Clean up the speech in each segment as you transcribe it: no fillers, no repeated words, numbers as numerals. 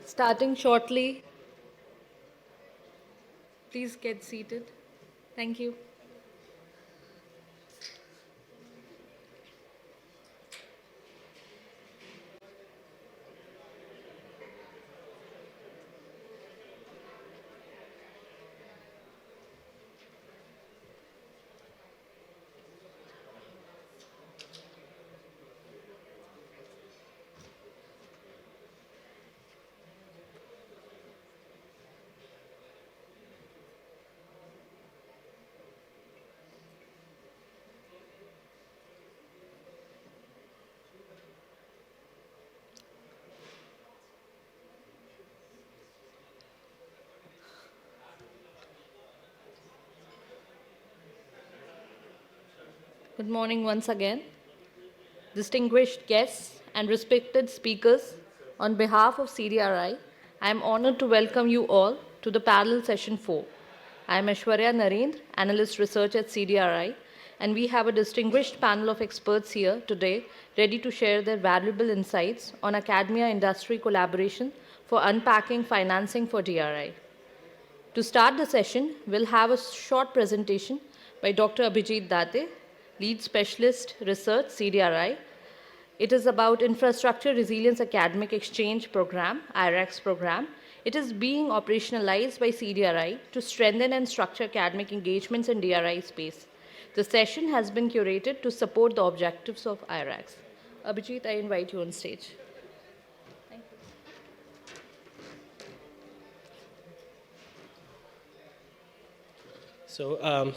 Starting shortly. Please get seated. Thank you. Good morning once again. Distinguished guests and respected speakers, on behalf of CDRI, I am honored to welcome you all to the parallel session 4. I am Aishwarya Narendra, Analyst Research at CDRI, and we have a distinguished panel of experts here today ready to share their valuable insights on academia-industry collaboration for unpacking financing for DRI. To start the session, we'll have a short presentation by Dr. Abhijit Date, Lead Specialist Research, CDRI. It is about Infrastructure Resilience Academic Exchange Program, IRAX program. It is being operationalized by CDRI to strengthen and structure academic engagements in DRI space. The session has been curated to support the objectives of IRAX. Abhijit, I invite you on stage. So,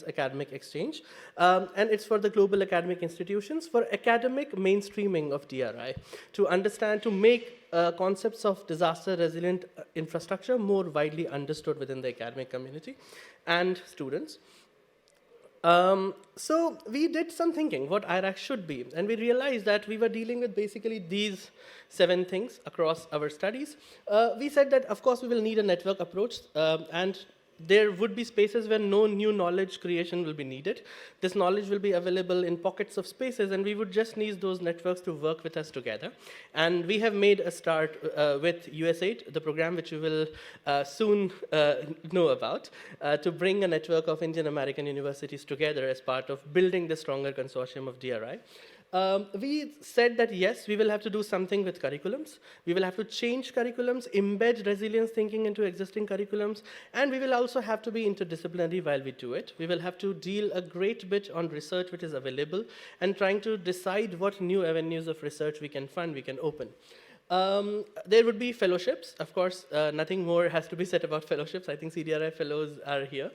academic exchange, and it's for the global academic institutions for academic mainstreaming of DRI to understand, to make concepts of disaster resilient infrastructure more widely understood within the academic community and students. So we did some thinking what IRAC should be, and we realized that we were dealing with basically these 7 things across our studies. We said that, of course, we will need a network approach, and there would be spaces where no new knowledge creation will be needed. This knowledge will be available in pockets of spaces, and we would just need those networks to work with us together. And we have made a start with USAID, the program which you will soon know about, to bring a network of Indian American universities together as part of building the stronger consortium of DRI. We said that yes, we will have to do something with curriculums. We will have to change curriculums, embed resilience thinking into existing curriculums, and we will also have to be interdisciplinary while we do it. We will have to deal a great bit on research which is available and trying to decide what new avenues of research we can fund, we can open. There would be fellowships. Of course, nothing more has to be said about fellowships. I think CDRI fellows are here.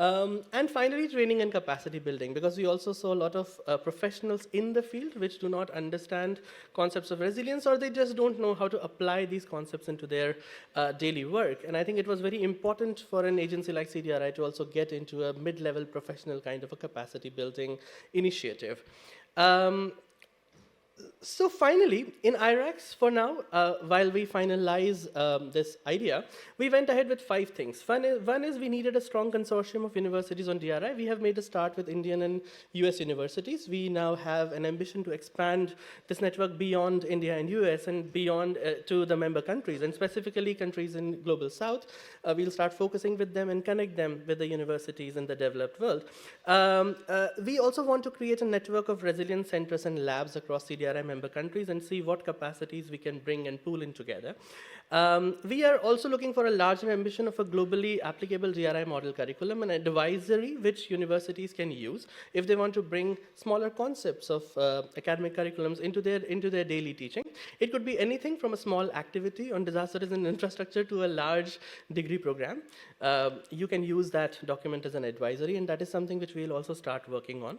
And finally, training and capacity building, because we also saw a lot of professionals in the field which do not understand concepts of resilience, or they just don't know how to apply these concepts into their daily work. And I think it was very important for an agency like CDRI to also get into a mid-level professional kind of a capacity building initiative. So finally, in IRAX for now, while we finalize this idea, we went ahead with 5 things. One is we needed a strong consortium of universities on DRI. We have made a start with Indian and US universities. We now have an ambition to expand this network beyond India and US and beyond to the member countries, and specifically countries in Global South. We'll start focusing with them and connect them with the universities in the developed world. We also want to create a network of resilience centers and labs across CDRI member countries and see what capacities we can bring and pool in together. We are also looking for a larger ambition of a globally applicable DRI model curriculum, an advisory which universities can use if they want to bring smaller concepts of academic curriculums into their daily teaching. It could be anything from a small activity on disaster risk and infrastructure to a large degree program. You can use that document as an advisory, and that is something which we'll also start working on.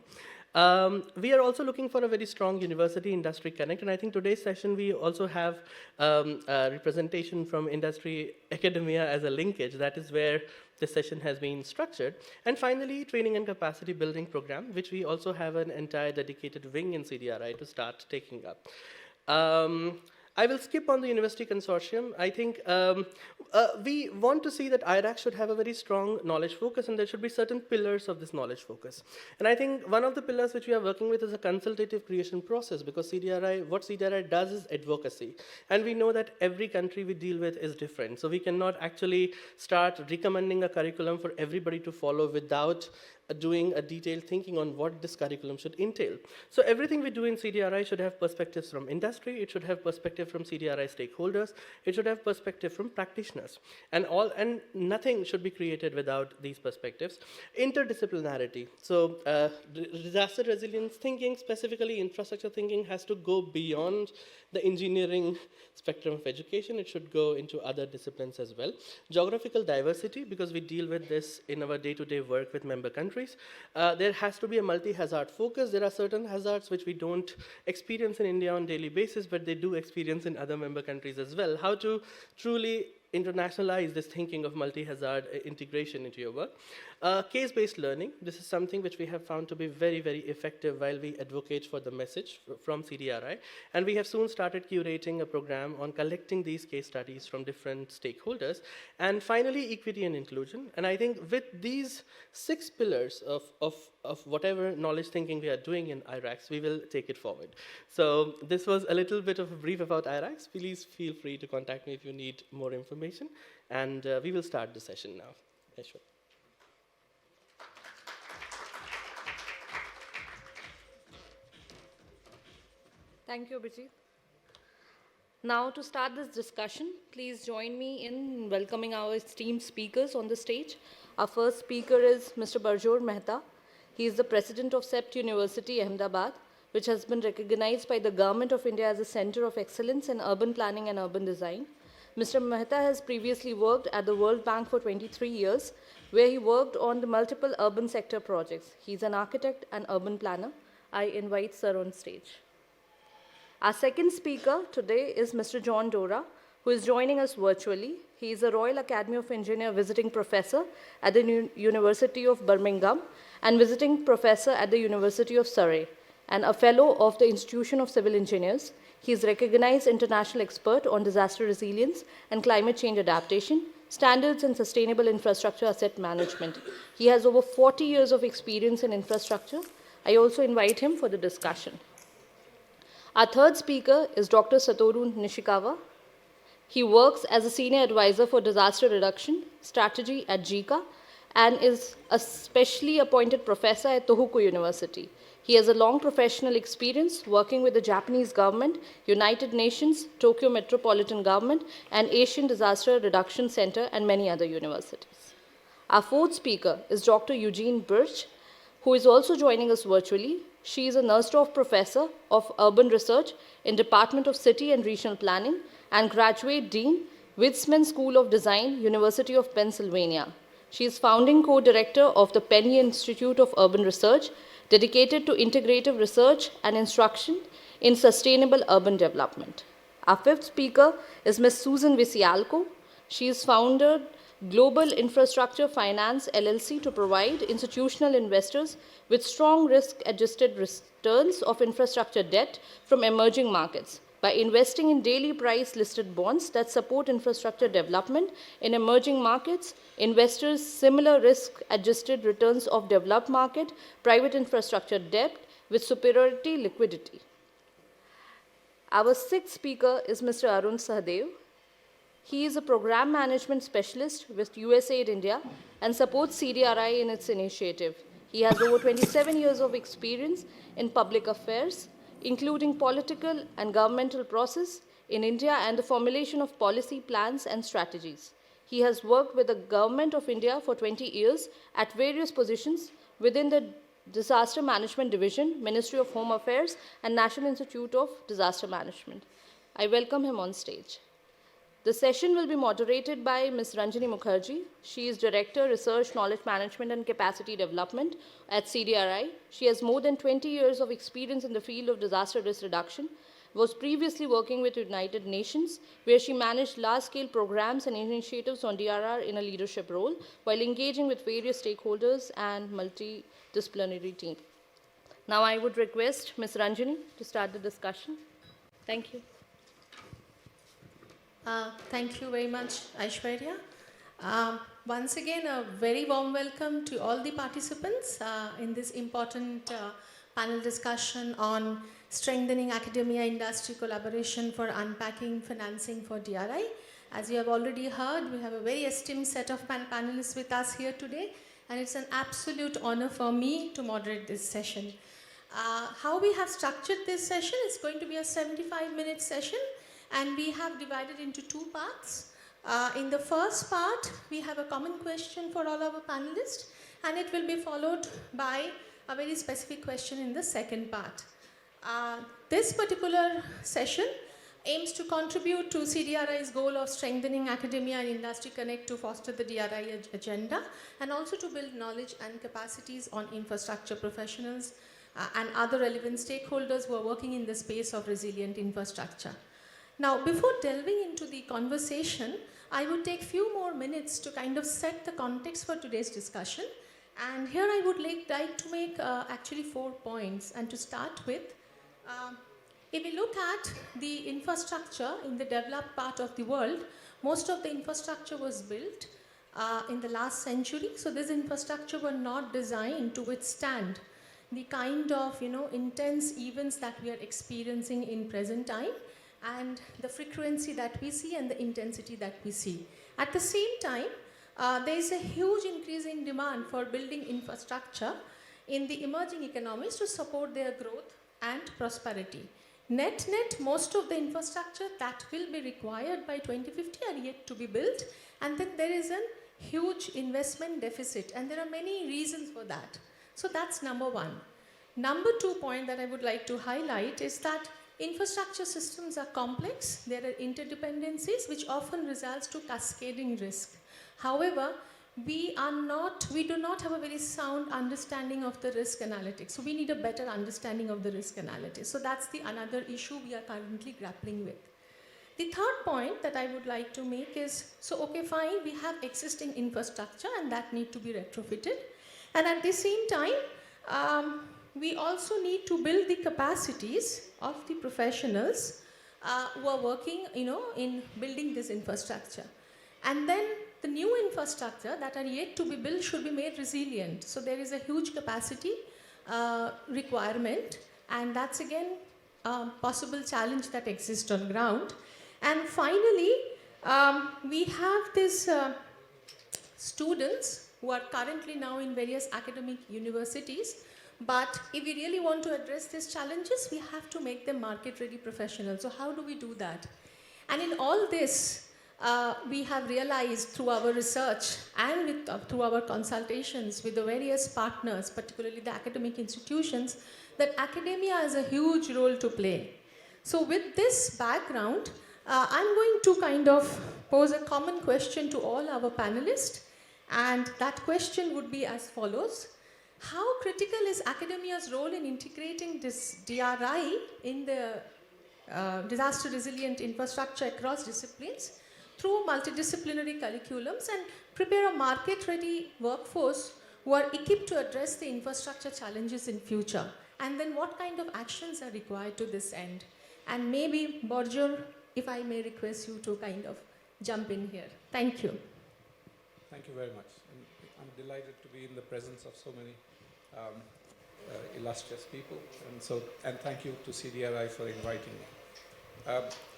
We are also looking for a very strong university industry connect, and I think today's session we also have a representation from industry academia as a linkage. That is where this session has been structured. And finally, training and capacity building program, which we also have an entire dedicated wing in CDRI to start taking up. I will skip on the university consortium. I think we want to see that IRAC should have a very strong knowledge focus, and there should be certain pillars of this knowledge focus. And I think one of the pillars which we are working with is a consultative creation process, because what CDRI does is advocacy. And we know that every country we deal with is different. So we cannot actually start recommending a curriculum for everybody to follow without doing a detailed thinking on what this curriculum should entail. So everything we do in CDRI should have perspectives from industry, it should have perspective from CDRI stakeholders, it should have perspective from practitioners, and nothing should be created without these perspectives. Interdisciplinarity. So disaster resilience thinking, specifically infrastructure thinking, has to go beyond the engineering spectrum of education. It should go into other disciplines as well. Geographical diversity, because we deal with this in our day-to-day work with member countries. There has to be a multi-hazard focus. There are certain hazards which we don't experience in India on a daily basis, but they do experience in other member countries as well. How to truly internationalize this thinking of multi-hazard integration into your work. Case-based learning. This is something which we have found to be very, very effective while we advocate for the message from CDRI. And we have soon started curating a program on collecting these case studies from different stakeholders. And finally, equity and inclusion. And I think with these 6 pillars of whatever knowledge thinking we are doing in IRAX, we will take it forward. So this was a little bit of a brief about IRAX. Please feel free to contact me if you need more information. And we will start the session now. Ashwin. Thank you, Abhijit. Now, to start this discussion, please join me in welcoming our esteemed speakers on the stage. Our first speaker is Mr. Barjor Mehta. He is the president of CEPT University, Ahmedabad, which has been recognized by the Government of India as a center of excellence in urban planning and urban design. Mr. Mehta has previously worked at the World Bank for 23 years, where he worked on the multiple urban sector projects. He's an architect and urban planner. I invite Sir on stage. Our second speaker today is Mr. John Dora, who is joining us virtually. He is a Royal Academy of Engineers visiting professor at the University of Birmingham and visiting professor at the University of Surrey, and a fellow of the Institution of Civil Engineers. He is recognized international expert on disaster resilience and climate change adaptation, standards and sustainable infrastructure asset management. He has over 40 years of experience in infrastructure. I also invite him for the discussion. Our third speaker is Dr. Satoru Nishikawa. He works as a senior advisor for disaster reduction strategy at JICA and is a specially appointed professor at Tohoku University. He has a long professional experience working with the Japanese government, United Nations, Tokyo Metropolitan Government, and Asian Disaster Reduction Center, and many other universities. Our fourth speaker is Dr. Eugene Birch, who is also joining us virtually. She is a Nursdorf Professor of Urban Research in Department of City and Regional Planning and Graduate Dean, Witzman School of Design, University of Pennsylvania. She is founding co-director of the Penny Institute of Urban Research, dedicated to integrative research and instruction in sustainable urban development. Our fifth speaker is Ms. Susan Visialco. She is founder Global Infrastructure Finance LLC to provide institutional investors with strong risk-adjusted returns of infrastructure debt from emerging markets by investing in daily price listed bonds that support infrastructure development in emerging markets. Investors similar risk-adjusted returns of developed market private infrastructure debt with superiority liquidity. Our sixth speaker is Mr. Arun Sahdev. He is a program management specialist with USAID India and supports CDRI in its initiative. He has over 27 years of experience in public affairs, including political and governmental process in India and the formulation of policy plans and strategies. He has worked with the Government of India for 20 years at various positions within the Disaster Management Division, Ministry of Home Affairs, and National Institute of Disaster Management. I welcome him on stage. The session will be moderated by Ms. Ranjini Mukherjee. She is Director, Research, Knowledge Management and Capacity Development at CDRI. She has more than 20 years of experience in the field of disaster risk reduction, was previously working with United Nations, where she managed large-scale programs and initiatives on DRR in a leadership role, while engaging with various stakeholders and multidisciplinary teams. Now I would request Ms. Ranjini to start the discussion. Thank you. Thank you very much, Aishwarya. Once again, a very warm welcome to all the participants in this important panel discussion on strengthening academia-industry collaboration for unpacking financing for DRI. As you have already heard, we have a very esteemed set of panelists with us here today, and it's an absolute honor for me to moderate this session. How we have structured this session is going to be a 75-minute session, and we have divided into two parts. In the first part, we have a common question for all our panelists, and it will be followed by a very specific question in the second part. This particular session aims to contribute to CDRI's goal of strengthening academia and industry connect to foster the DRI agenda, and also to build knowledge and capacities on infrastructure professionals and other relevant stakeholders who are working in the space of resilient infrastructure. Now, before delving into the conversation, I would take few more minutes to kind of set the context for today's discussion. And here I would like to make actually 4 points. And to start with, if we look at the infrastructure in the developed part of the world, most of the infrastructure was built in the last century. So this infrastructure were not designed to withstand the kind of intense events that we are experiencing in present time, and the frequency that we see and the intensity that we see. At the same time, there is a huge increase in demand for building infrastructure in the emerging economies to support their growth and prosperity. Net, most of the infrastructure that will be required by 2050 are yet to be built, and then there is a huge investment deficit, and there are many reasons for that. So that's number one. Number 2 point that I would like to highlight is that infrastructure systems are complex. There are interdependencies which often results to cascading risk. However, we do not have a very sound understanding of the risk analytics. So we need a better understanding of the risk analytics. So that's the another issue we are currently grappling with. The third point that I would like to make is, so okay, fine, we have existing infrastructure and that need to be retrofitted. And at the same time, we also need to build the capacities of the professionals who are working, in building this infrastructure. And then the new infrastructure that are yet to be built should be made resilient. So there is a huge capacity requirement, and that's again a possible challenge that exists on ground. And finally, we have these students who are currently now in various academic universities. But if we really want to address these challenges, we have to make them market-ready professionals. So how do we do that? And in all this, we have realized through our research and through our consultations with the various partners, particularly the academic institutions, that academia has a huge role to play. So with this background, I'm going to kind of pose a common question to all our panelists. And that question would be as follows. How critical is academia's role in integrating this DRI in the disaster resilient infrastructure across disciplines through multidisciplinary curriculums and prepare a market-ready workforce who are equipped to address the infrastructure challenges in future? And then what kind of actions are required to this end? And maybe, Borjor, if I may request you to kind of jump in here. Thank you. Thank you very much. And I'm delighted to be in the presence of so many illustrious people. And thank you to CDRI for inviting me.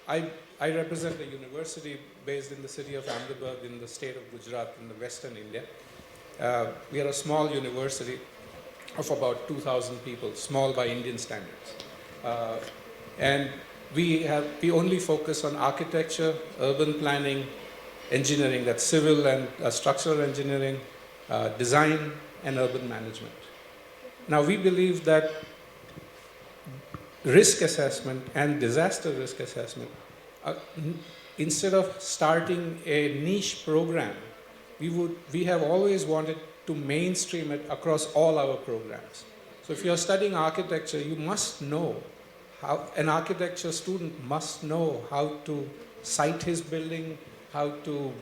I represent a university based in the city of Ahmedabad in the state of Gujarat in the western India. We are a small university of about 2,000 people, small by Indian standards. And we only focus on architecture, urban planning, engineering, that's civil and structural engineering, design, and urban management. Now, we believe that risk assessment and disaster risk assessment, instead of starting a niche program, we have always wanted to mainstream it across all our programs. So if you're studying architecture, you must know how, an architecture student must know how to site his building, how to,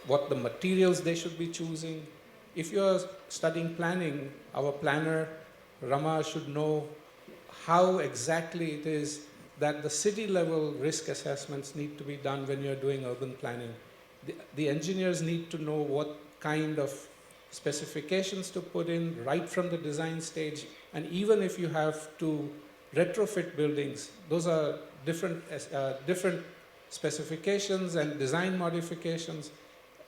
what the materials they should be choosing. If you're studying planning, our planner, Rama, should know how exactly it is that the city level risk assessments need to be done when you're doing urban planning. The engineers need to know what kind of specifications to put in right from the design stage. And even if you have to retrofit buildings, those are different specifications and design modifications.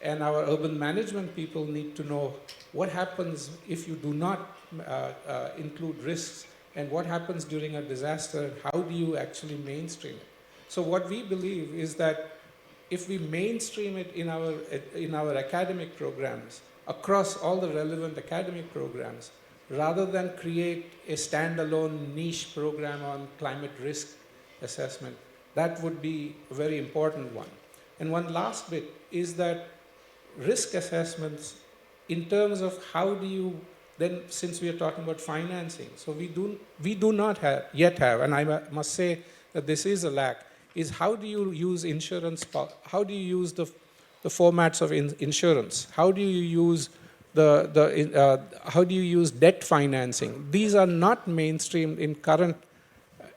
And our urban management people need to know what happens if you do not include risks, and what happens during a disaster, and how do you actually mainstream it. So what we believe is that if we mainstream it in our academic programs, across all the relevant academic programs, rather than create a standalone niche program on climate risk assessment, that would be a very important one. And one last bit is that risk assessments, in terms of how do you, then since we are talking about financing, so we do not yet have, and I must say that this is a lack, is how do you use insurance, how do you use the formats of insurance? How do you use how do you use debt financing? These are not mainstreamed in current,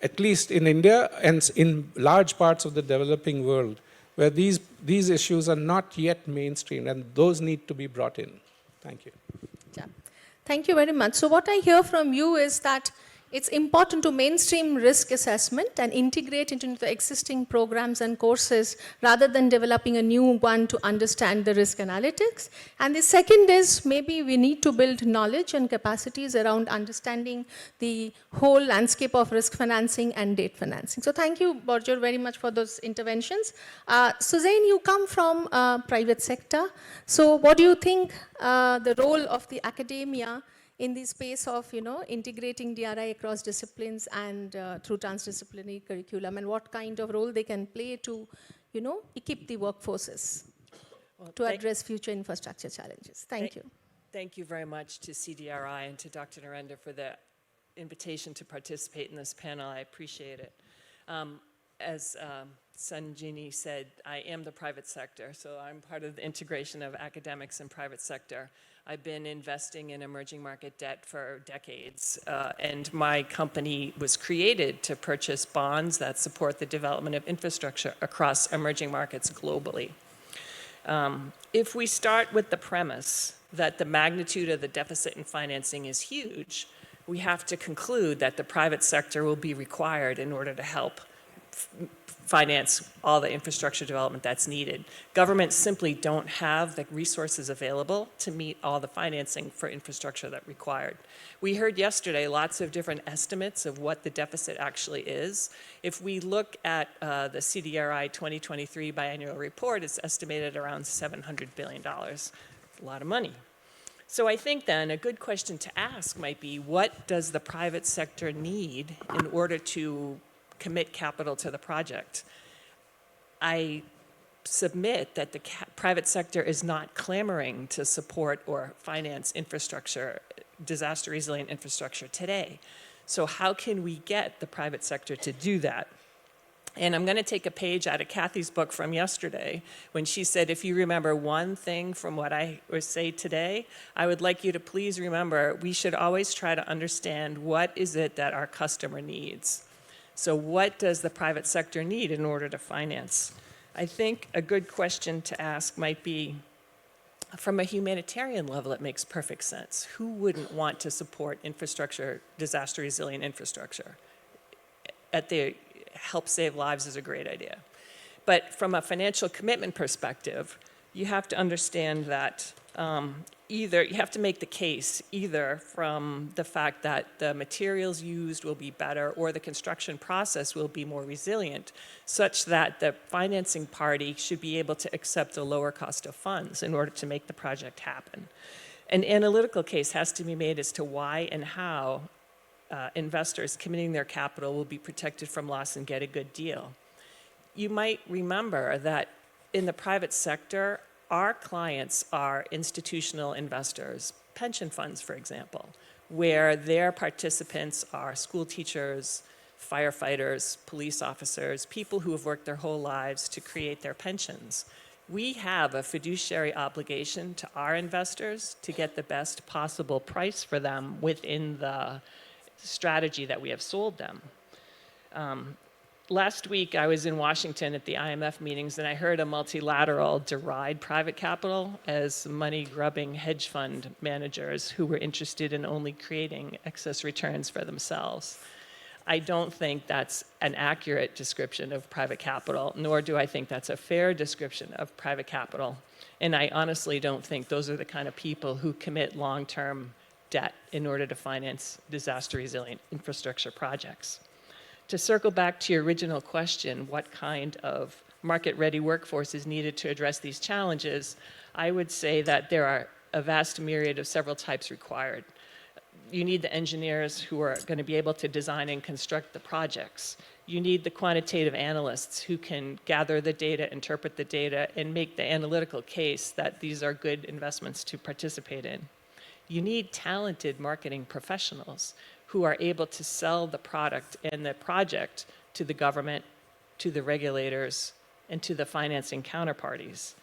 at least in India and in large parts of the developing world, where these issues are not yet mainstreamed, and those need to be brought in. Thank you. Yeah. Thank you very much. So what I hear from you is that it's important to mainstream risk assessment and integrate it into the existing programs and courses rather than developing a new one to understand the risk analytics. And the second is maybe we need to build knowledge and capacities around understanding the whole landscape of risk financing and debt financing. So thank you, Borjor, very much for those interventions. Suzanne, you come from private sector. So what do you think the role of the academia in the space of, integrating DRI across disciplines and through transdisciplinary curriculum, and what kind of role they can play to, equip the workforces to address future infrastructure challenges? Thank you. Thank you very much to CDRI and to Dr. Narendra for the invitation to participate in this panel. I appreciate it. As Sanjini said, I am the private sector, so I'm part of the integration of academics and private sector. I've been investing in emerging market debt for decades, and my company was created to purchase bonds that support the development of infrastructure across emerging markets globally. If we start with the premise that the magnitude of the deficit in financing is huge, we have to conclude that the private sector will be required in order to help finance all the infrastructure development that's needed. Governments simply don't have the resources available to meet all the financing for infrastructure that's required. We heard yesterday lots of different estimates of what the deficit actually is. If we look at the CDRI 2023 biannual report, it's estimated around $700 billion. It's a lot of money. So I think then a good question to ask might be, what does the private sector need in order to commit capital to the project? I submit that the private sector is not clamoring to support or finance infrastructure, disaster resilient infrastructure today. So how can we get the private sector to do that? And I'm going to take a page out of Kathy's book from yesterday when she said, if you remember one thing from what I say today, I would like you to please remember we should always try to understand what is it that our customer needs. So what does the private sector need in order to finance? I think a good question to ask might be, from a humanitarian level, it makes perfect sense. Who wouldn't want to support infrastructure, disaster resilient infrastructure? Help save lives is a great idea. But from a financial commitment perspective, you have to understand that either you have to make the case either from the fact that the materials used will be better or the construction process will be more resilient, such that the financing party should be able to accept a lower cost of funds in order to make the project happen. An analytical case has to be made as to why and how investors committing their capital will be protected from loss and get a good deal. You might remember that in the private sector, our clients are institutional investors, pension funds, for example, where their participants are school teachers, firefighters, police officers, people who have worked their whole lives to create their pensions. We have a fiduciary obligation to our investors to get the best possible price for them within the strategy that we have sold them. Last week, I was in Washington at the IMF meetings, and I heard a multilateral deride private capital as money-grubbing hedge fund managers who were interested in only creating excess returns for themselves. I don't think that's an accurate description of private capital, nor do I think that's a fair description of private capital. And I honestly don't think those are the kind of people who commit long-term debt in order to finance disaster-resilient infrastructure projects. To circle back to your original question, what kind of market-ready workforce is needed to address these challenges, I would say that there are a vast myriad of several types required. You need the engineers who are going to be able to design and construct the projects. You need the quantitative analysts who can gather the data, interpret the data, and make the analytical case that these are good investments to participate in. You need talented marketing professionals who are able to sell the product and the project to the government, to the regulators, and to the financing counterparties.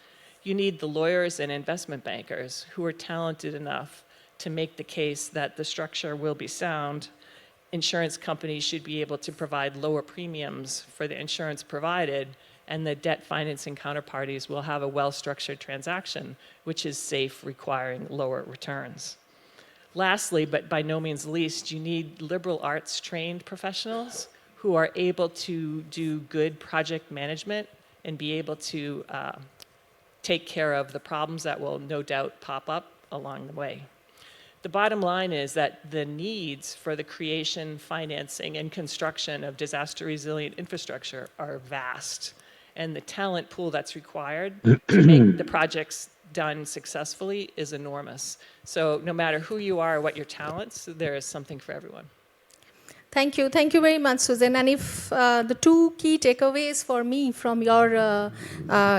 You need the lawyers and investment bankers who are talented enough to make the case that the structure will be sound. Insurance companies should be able to provide lower premiums for the insurance provided, and the debt financing counterparties will have a well-structured transaction, which is safe, requiring lower returns. Lastly, but by no means least, you need liberal arts trained professionals who are able to do good project management and be able to take care of the problems that will no doubt pop up along the way. The bottom line is that the needs for the creation, financing, and construction of disaster-resilient infrastructure are vast, and the talent pool that's required to make the projects done successfully is enormous. So no matter who you are or what your talents, there is something for everyone. Thank you. Thank you very much, Susan. And if the two key takeaways for me from your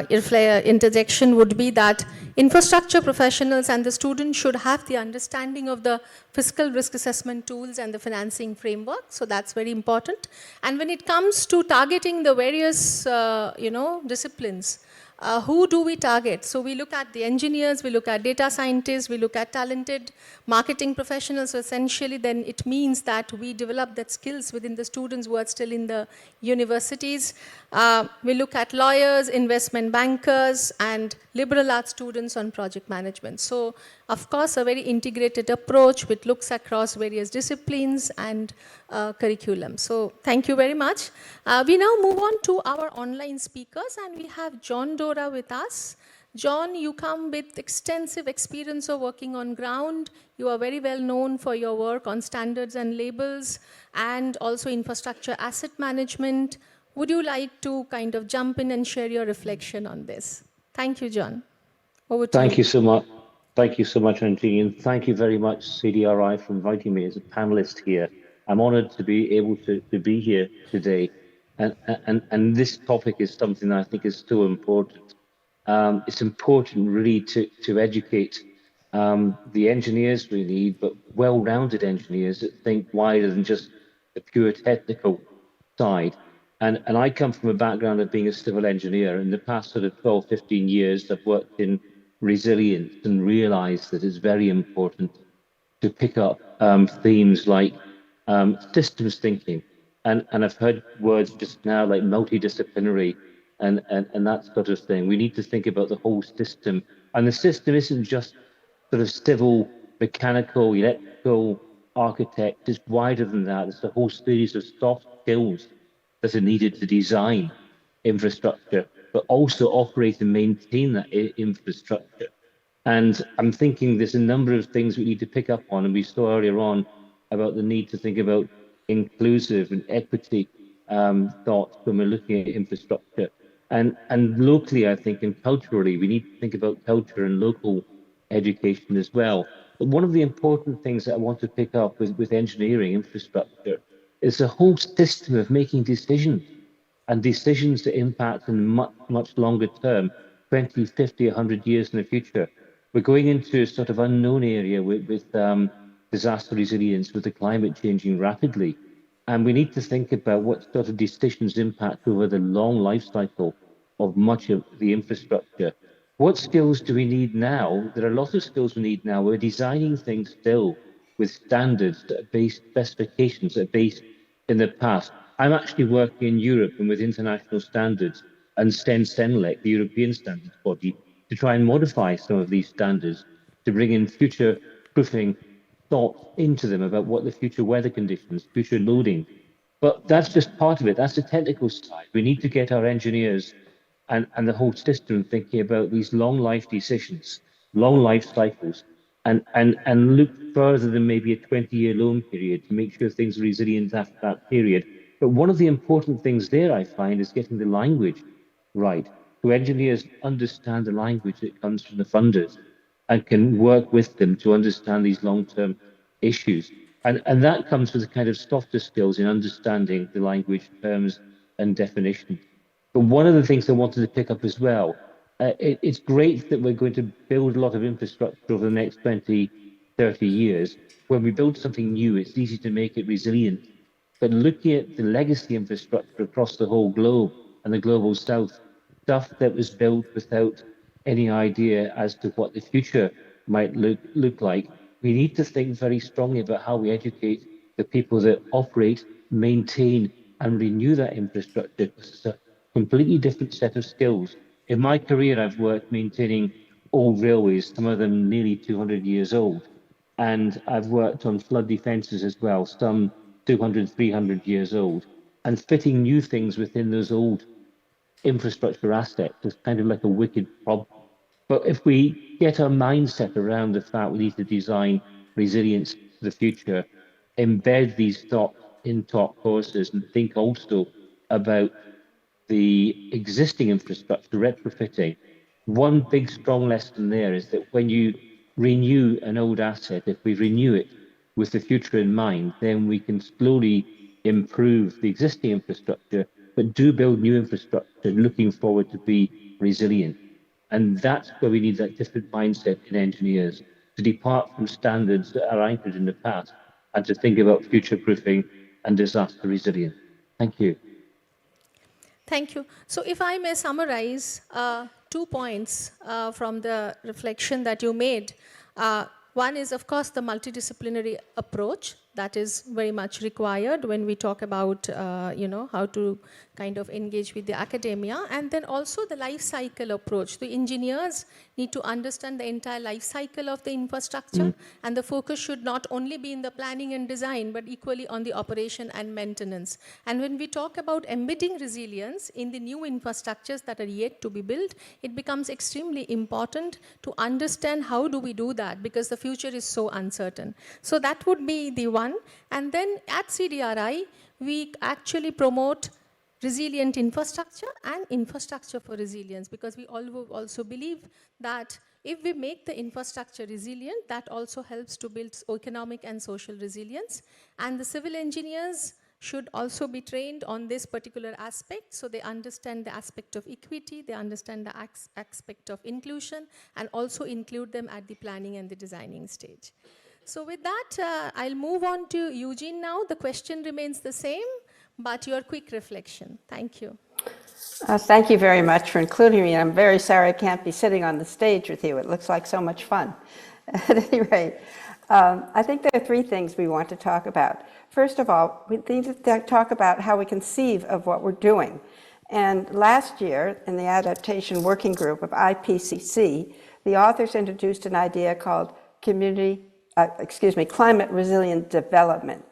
interjection would be that infrastructure professionals and the students should have the understanding of the fiscal risk assessment tools and the financing framework. So that's very important. And when it comes to targeting the various, disciplines, who do we target? So we look at the engineers, we look at data scientists, we look at talented marketing professionals. So essentially then it means that we develop that skills within the students who are still in the universities. We look at lawyers, investment bankers, and liberal arts students on project management. So of course a very integrated approach which looks across various disciplines and curriculum. So thank you very much. We now move on to our online speakers, and we have John Dora with us. John, you come with extensive experience of working on ground. You are very well known for your work on standards and labels and also infrastructure asset management. Would you like to kind of jump in and share your reflection on this? Thank you, John. Over to you. Thank you so much. Thank you so much, Anjini, and thank you very much, CDRI, for inviting me as a panelist here. I'm honored to be able to be here today. And this topic is something that I think is so important. It's important really to educate the engineers we need, but well-rounded engineers that think wider than just the pure technical side. And I come from a background of being a civil engineer. In the past sort of 12, 15 years, I've worked in resilience and realized that it's very important to pick up themes like systems thinking. And I've heard words just now like multidisciplinary and that sort of thing. We need to think about the whole system. And the system isn't just sort of civil, mechanical, electrical, architect. It's wider than that. It's a whole series of soft skills that are needed to design infrastructure, but also operate and maintain that infrastructure. And I'm thinking there's a number of things we need to pick up on, and we saw earlier on about the need to think about inclusive and equity thoughts when we're looking at infrastructure. And locally, I think, and culturally, we need to think about culture and local education as well. But one of the important things that I want to pick up with engineering infrastructure is the whole system of making decisions and decisions that impact in much, much longer term, 20, 50, 100 years in the future. We're going into a sort of unknown area with disaster resilience, with the climate changing rapidly. And we need to think about what sort of decisions impact over the long life cycle of much of the infrastructure. What skills do we need now? There are a lot of skills we need now. We're designing things still with standards that are based, specifications that are based in the past. I'm actually working in Europe and with international standards and CENLEC, the European standards body, to try and modify some of these standards to bring in future proofing thoughts into them about what the future weather conditions, future loading. But that's just part of it. That's the technical side. We need to get our engineers and the whole system thinking about these long life decisions, long life cycles, and look further than maybe a 20-year loan period to make sure things are resilient after that period. But one of the important things there, I find, is getting the language right. So engineers understand the language that comes from the funders and can work with them to understand these long-term issues. And that comes with a kind of softer skills in understanding the language terms and definitions. But one of the things I wanted to pick up as well, it's great that we're going to build a lot of infrastructure over the next 20, 30 years. When we build something new, it's easy to make it resilient. But looking at the legacy infrastructure across the whole globe and the global south, stuff that was built without any idea as to what the future might look like, we need to think very strongly about how we educate the people that operate, maintain, and renew that infrastructure, because it's a completely different set of skills. In my career, I've worked maintaining old railways, some of them nearly 200 years old. And I've worked on flood defences as well, some 200, 300 years old. And fitting new things within those old infrastructure assets is kind of like a wicked problem. But if we get our mindset around the fact we need to design resilience for the future, embed these thoughts in top courses, and think also about the existing infrastructure retrofitting, one big strong lesson there is that when you renew an old asset, if we renew it with the future in mind, then we can slowly improve the existing infrastructure, but do build new infrastructure looking forward to be resilient. And that's where we need that different mindset in engineers, to depart from standards that are anchored in the past and to think about future proofing and disaster resilience. Thank you. Thank you. So if I may summarize 2 points from the reflection that you made. One is, of course, the multidisciplinary approach that is very much required when we talk about, how to kind of engage with the academia. And then also the life cycle approach. The engineers need to understand the entire life cycle of the infrastructure, and the focus should not only be in the planning and design, but equally on the operation and maintenance. And when we talk about embedding resilience in the new infrastructures that are yet to be built, it becomes extremely important to understand how do we do that, because the future is so uncertain. So that would be the one. And then at CDRI, we actually promote resilient infrastructure and infrastructure for resilience, because we also believe that if we make the infrastructure resilient, that also helps to build economic and social resilience. And the civil engineers should also be trained on this particular aspect, so they understand the aspect of equity, they understand the aspect of inclusion, and also include them at the planning and the designing stage. So with that, I'll move on to Eugene now. The question remains the same, but your quick reflection. Thank you. Thank you very much for including me. I'm very sorry I can't be sitting on the stage with you. It looks like so much fun. At any rate, I think there are three things we want to talk about. First of all, we need to talk about how we conceive of what we're doing. And last year, in the adaptation working group of IPCC, the authors introduced an idea called climate resilient development.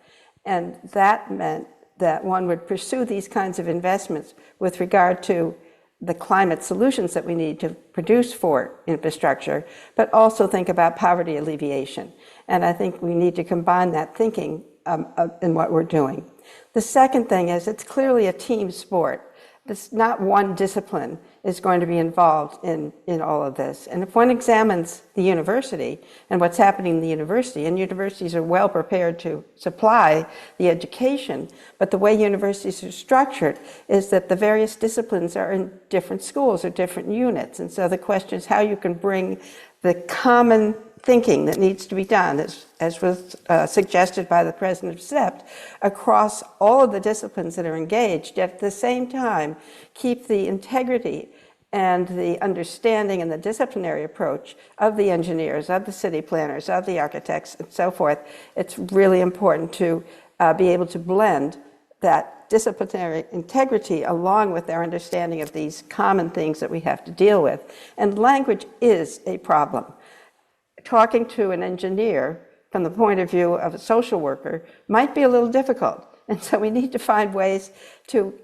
And that meant that one would pursue these kinds of investments with regard to the climate solutions that we need to produce for infrastructure, but also think about poverty alleviation. And I think we need to combine that thinking in what we're doing. The second thing is it's clearly a team sport. This, not one discipline is going to be involved in all of this. And if one examines the university and what's happening in the university, and universities are well prepared to supply the education, but the way universities are structured is that the various disciplines are in different schools or different units. And so the question is how you can bring the common thinking that needs to be done, as was suggested by the president of SEPT, across all of the disciplines that are engaged, yet at the same time keep the integrity and the understanding and the disciplinary approach of the engineers, of the city planners, of the architects, and so forth. It's really important to be able to blend that disciplinary integrity along with our understanding of these common things that we have to deal with. And language is a problem. Talking to an engineer from the point of view of a social worker might be a little difficult. And so we need to find ways to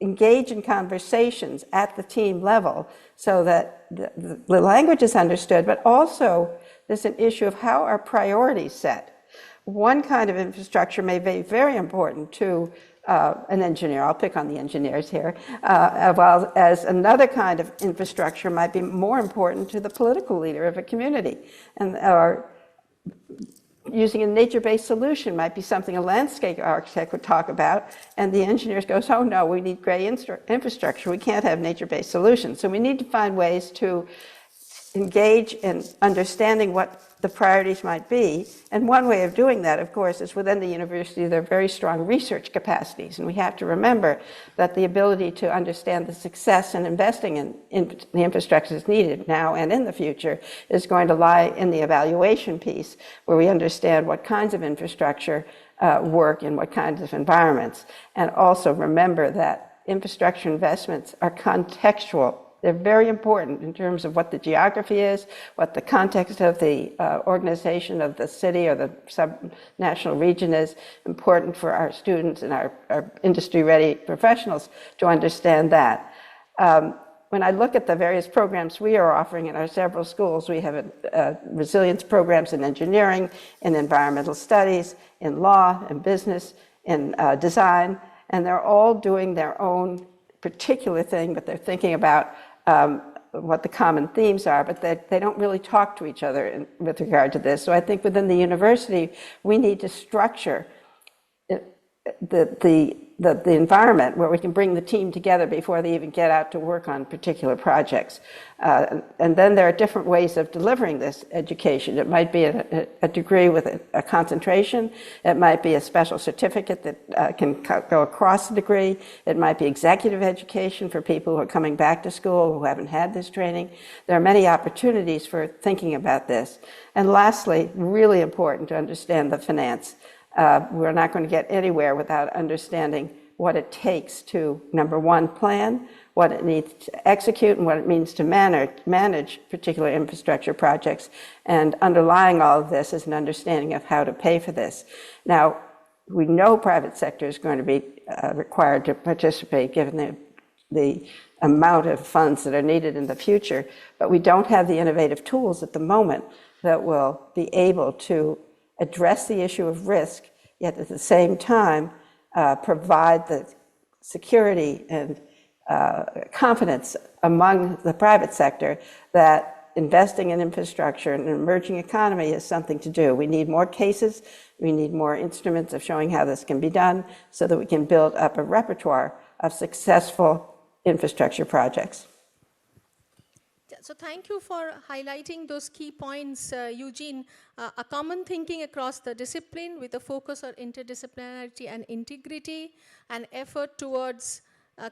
engage in conversations at the team level so that the language is understood, but also there's an issue of how are priorities set. One kind of infrastructure may be very important to an engineer, I'll pick on the engineers here, while as another kind of infrastructure might be more important to the political leader of a community. And or using a nature-based solution might be something a landscape architect would talk about, and the engineers goes, oh no, we need gray infrastructure, we can't have nature-based solutions. So we need to find ways to engage in understanding what the priorities might be. And one way of doing that, of course, is within the university, there are very strong research capacities. And we have to remember that the ability to understand the success in investing in the infrastructure that's needed now and in the future is going to lie in the evaluation piece, where we understand what kinds of infrastructure work in what kinds of environments. And also remember that infrastructure investments are contextual. They're very important in terms of what the geography is, what the context of the organization of the city or the subnational region is, important for our students and our industry-ready professionals to understand that. When I look at the various programs we are offering in our several schools, we have resilience programs in engineering, in environmental studies, in law, in business, in design, and they're all doing their own particular thing, but they're thinking about what the common themes are, but they don't really talk to each other with regard to this. So I think within the university, we need to structure the environment where we can bring the team together before they even get out to work on particular projects. And then there are different ways of delivering this education. It might be a degree with a concentration. It might be a special certificate that can go across the degree. It might be executive education for people who are coming back to school who haven't had this training. There are many opportunities for thinking about this. And lastly, really important to understand the finance. We're not going to get anywhere without understanding what it takes to, number one, plan, what it needs to execute, and what it means to manage particular infrastructure projects. And underlying all of this is an understanding of how to pay for this. Now, we know private sector is going to be required to participate given the amount of funds that are needed in the future, but we don't have the innovative tools at the moment that will be able to address the issue of risk, yet at the same time provide the security and confidence among the private sector that investing in infrastructure in an emerging economy is something to do. We need more cases, we need more instruments of showing how this can be done so that we can build up a repertoire of successful infrastructure projects. So thank you for highlighting those key points, Eugene. A common thinking across the discipline with a focus on interdisciplinarity and integrity, an effort towards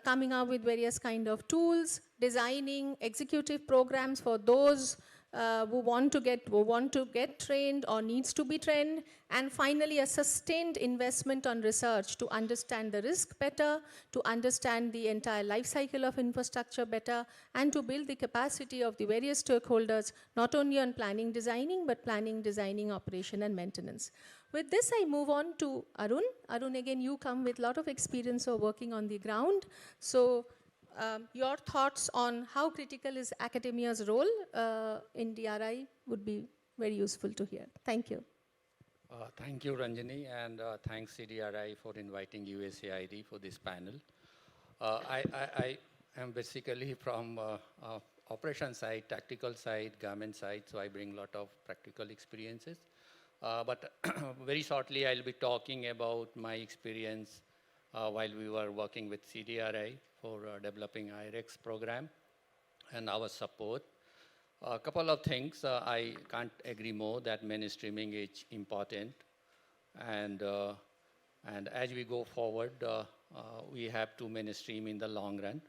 coming up with various kind of tools, designing executive programs for those who want to get trained or needs to be trained, and finally a sustained investment on research to understand the risk better, to understand the entire life cycle of infrastructure better, and to build the capacity of the various stakeholders, not only on planning, designing, but planning, designing, operation, and maintenance. With this, I move on to Arun. Arun, again, you come with a lot of experience of working on the ground. So your thoughts on how critical is academia's role in DRI would be very useful to hear. Thank you. Thank you, Ranjani, and thanks CDRI for inviting USAID for this panel. I am basically from operation side, tactical side, government side, so I bring a lot of practical experiences. But very shortly, I'll be talking about my experience while we were working with CDRI for developing IREX program and our support. A couple of things, I can't agree more that mainstreaming is important. And as we go forward, we have to mainstream in the long run.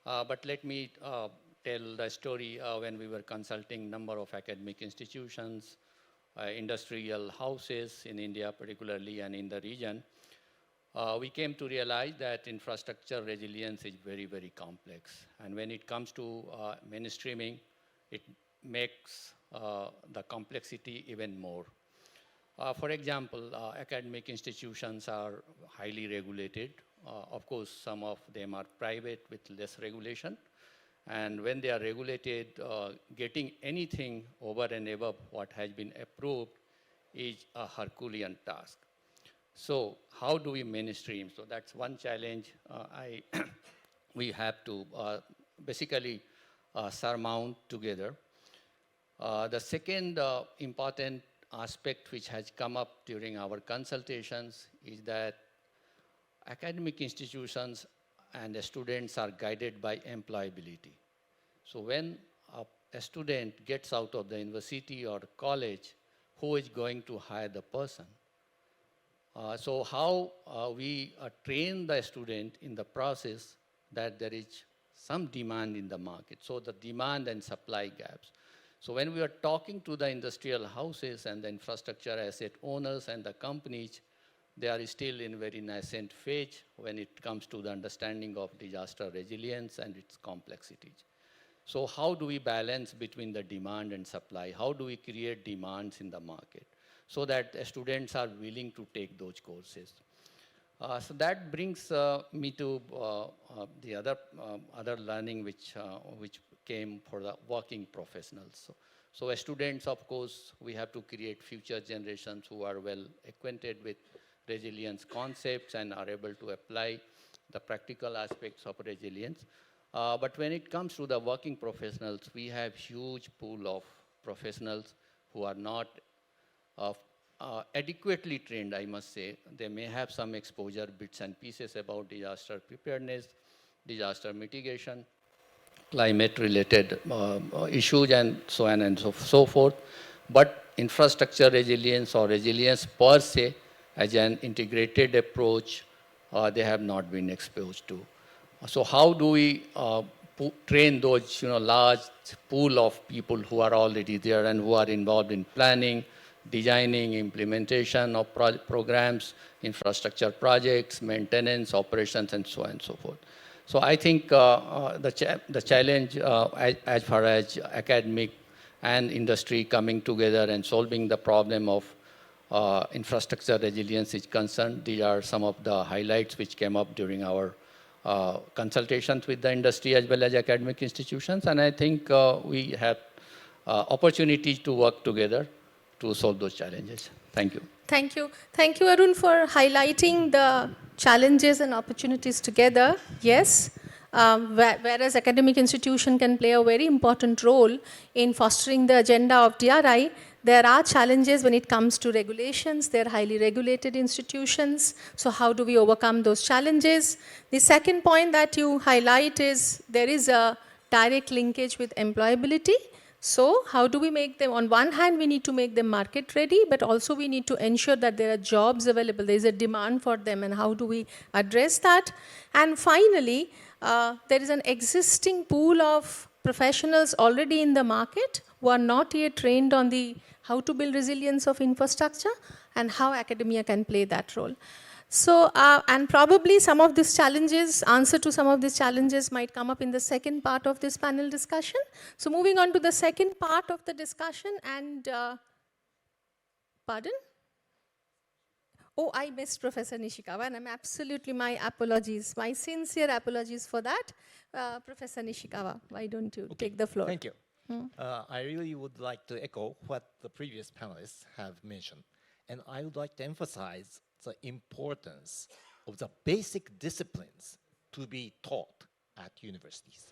But let me tell the story when we were consulting number of academic institutions, industrial houses in India particularly and in the region. We came to realize that infrastructure resilience is very, very complex. And when it comes to mainstreaming, it makes the complexity even more. For example, academic institutions are highly regulated. Of course, some of them are private with less regulation. And when they are regulated, getting anything over and above what has been approved is a Herculean task. So how do we mainstream? So that's one challenge we have to basically surmount together. The second important aspect which has come up during our consultations is that academic institutions and the students are guided by employability. So when a student gets out of the university or college, who is going to hire the person? So how we train the student in the process that there is some demand in the market. So the demand and supply gaps. So when we are talking to the industrial houses and the infrastructure asset owners and the companies, they are still in very nascent phase when it comes to the understanding of disaster resilience and its complexities. So how do we balance between the demand and supply? How do we create demands in the market so that students are willing to take those courses? So that brings me to the other learning which came for the working professionals. So as students, of course, we have to create future generations who are well acquainted with resilience concepts and are able to apply the practical aspects of resilience. But when it comes to the working professionals, we have huge pool of professionals who are not adequately trained, I must say. They may have some exposure, bits and pieces about disaster preparedness, disaster mitigation, climate-related issues, and so on and so forth. But infrastructure resilience or resilience per se, as an integrated approach, they have not been exposed to. So how do we train those large pool of people who are already there and who are involved in planning, designing, implementation of programs, infrastructure projects, maintenance, operations, and so on and so forth. So I think the challenge as far as academic and industry coming together and solving the problem of infrastructure resilience is concerned, these are some of the highlights which came up during our consultations with the industry as well as academic institutions. And I think we have opportunities to work together to solve those challenges. Thank you. Thank you. Thank you, Arun, for highlighting the challenges and opportunities together. Yes, whereas academic institution can play a very important role in fostering the agenda of DRI, there are challenges when it comes to regulations. They're highly regulated institutions. So how do we overcome those challenges? The second point that you highlight is there is a direct linkage with employability. So how do we make them, on one hand, we need to make them market ready, but also we need to ensure that there are jobs available, there is a demand for them, and how do we address that? And finally, there is an existing pool of professionals already in the market who are not yet trained on the how to build resilience of infrastructure and how academia can play that role. So, and probably some of these challenges, answer to some of these challenges might come up in the second part of this panel discussion. So moving on to the second part of the discussion and, pardon? Oh, I missed Professor Nishikawa, and I'm absolutely, my apologies, my sincere apologies for that. Professor Nishikawa, why don't you take the floor? Thank you. I really would like to echo what the previous panelists have mentioned. And I would like to emphasize the importance of the basic disciplines to be taught at universities.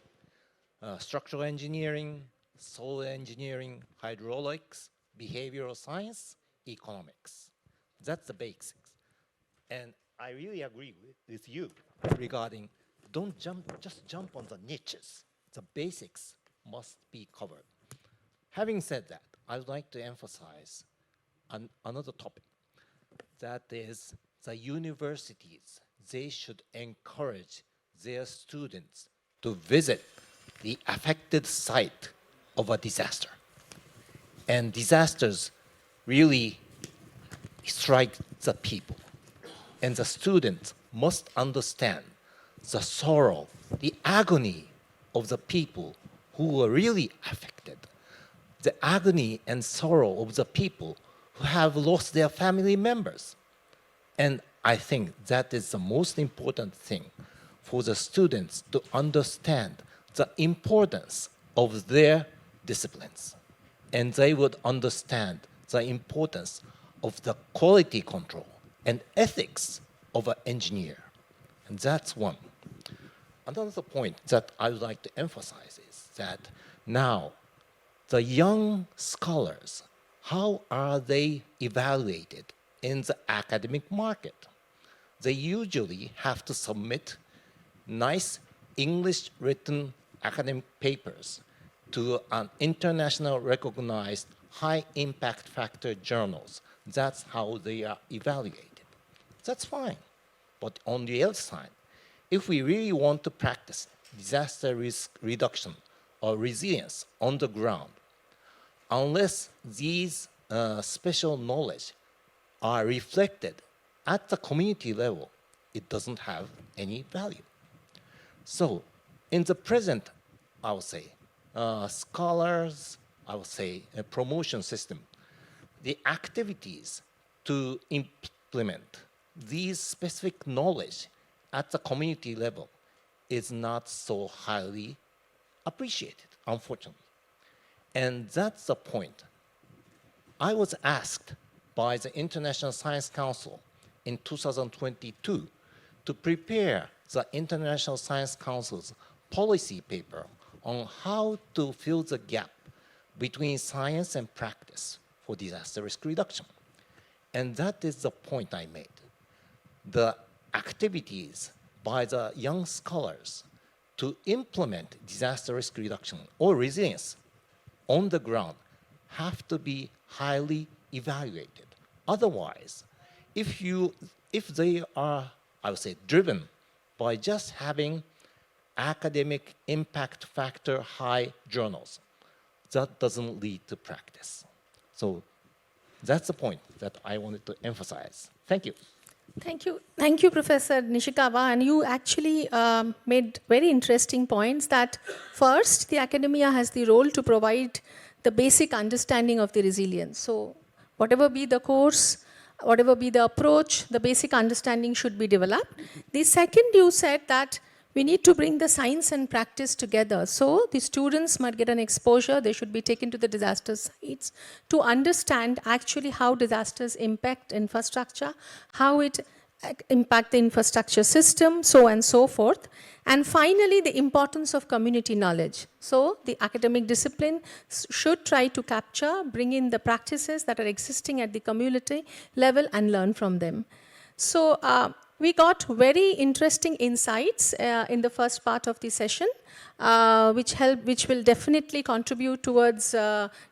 Structural engineering, soil engineering, hydraulics, behavioral science, economics. That's the basics. And I really agree with you regarding don't just jump on the niches. The basics must be covered. Having said that, I would like to emphasize another topic. That is, the universities, they should encourage their students to visit the affected site of a disaster. And disasters really strike the people. And the students must understand the sorrow, the agony of the people who were really affected, the agony and sorrow of the people who have lost their family members. And I think that is the most important thing for the students to understand the importance of their disciplines. And they would understand the importance of the quality control and ethics of an engineer. And that's one. Another point that I would like to emphasize is that now the young scholars, how are they evaluated in the academic market? They usually have to submit nice English written academic papers to an international recognized high impact factor journals. That's how they are evaluated. That's fine. But on the other side, if we really want to practice disaster risk reduction or resilience on the ground, unless these special knowledge are reflected at the community level, it doesn't have any value. So in the present, I would say, scholars, I would say a promotion system, the activities to implement these specific knowledge at the community level is not so highly appreciated, unfortunately. And that's the point. I was asked by the International Science Council in 2022 to prepare the International Science Council's policy paper on how to fill the gap between science and practice for disaster risk reduction. And that is the point I made. The activities by the young scholars to implement disaster risk reduction or resilience on the ground have to be highly evaluated. Otherwise, if they are, I would say, driven by just having academic impact factor high journals, that doesn't lead to practice. So that's the point that I wanted to emphasize. Thank you. Thank you, Professor Nishikawa. And you actually made very interesting points that first, the academia has the role to provide the basic understanding of the resilience. So whatever be the course, whatever be the approach, the basic understanding should be developed. The second, you said that we need to bring the science and practice together. So the students might get an exposure, they should be taken to the disaster sites to understand actually how disasters impact infrastructure, how it impact the infrastructure system, so and so forth. And finally, the importance of community knowledge. So the academic discipline should try to capture, bring in the practices that are existing at the community level and learn from them. So We got very interesting insights in the first part of the session, which will definitely contribute towards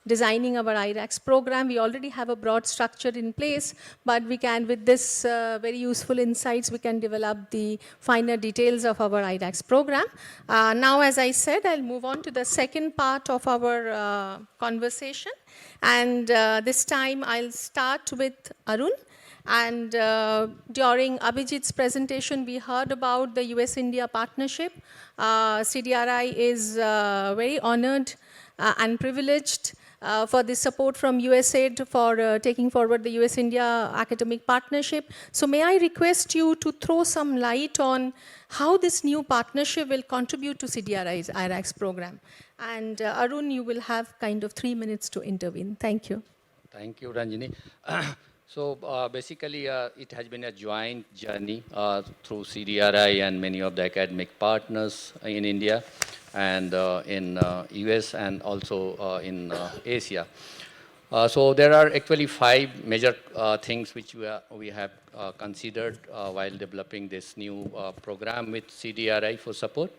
designing our IRAX program. We already have a broad structure in place, but we can, with this very useful insights, we can develop the finer details of our IRAX program. Now, as I said, I'll move on to the second part of our conversation. And this time I'll start with Arun. And during Abhijit's presentation, we heard about the US-India partnership. CDRI is very honored and privileged for the support from USAID for taking forward the US-India academic partnership. So may I request you to throw some light on how this new partnership will contribute to CDRI's IRAX program. And Arun, you will have kind of 3 minutes to intervene. Thank you. Thank you, Ranjini. So basically, it has been a joint journey through CDRI and many of the academic partners in India and in US and also in Asia. So there are actually 5 major things which we have considered while developing this new program with CDRI for support.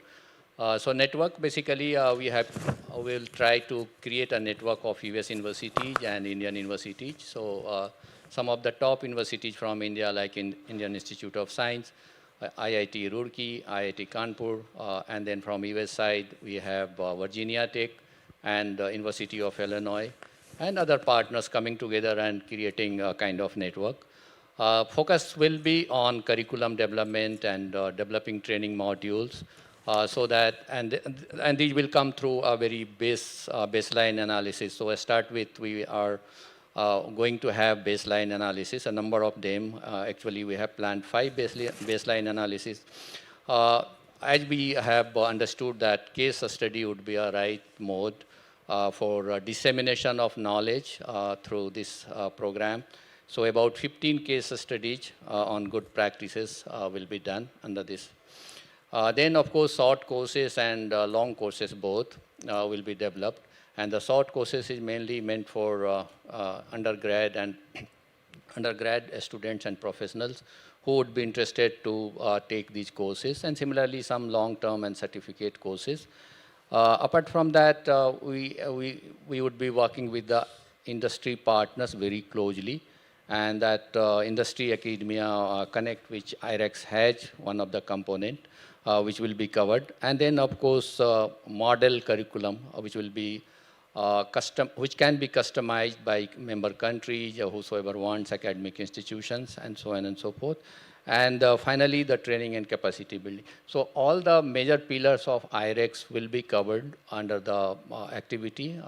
So network, basically, we'll try to create a network of US universities and Indian universities. So some of the top universities from India, like Indian Institute of Science, IIT Roorkee, IIT Kanpur, and then from US side, we have Virginia Tech and University of Illinois, and other partners coming together and creating a kind of network. Focus will be on curriculum development and developing training modules. So that, and these will come through a very baseline analysis. So I start with, we are going to have baseline analysis, a number of them. Actually, we have planned 5 baseline analysis. As we have understood that case study would be a right mode for dissemination of knowledge through this program. So about 15 case studies on good practices will be done under this. Then, of course, short courses and long courses both will be developed. And the short courses is mainly meant for undergrad and undergrad students and professionals who would be interested to take these courses. And similarly, some long-term and certificate courses. Apart from that, we would be working with the industry partners very closely. And that industry academia connect, which IRAX has, one of the component, which will be covered. And then, of course, model curriculum, which will be which can be customized by member countries or whosoever wants, academic institutions, and so on and so forth. And finally, the training and capacity building. So all the major pillars of IRAX will be covered under the activity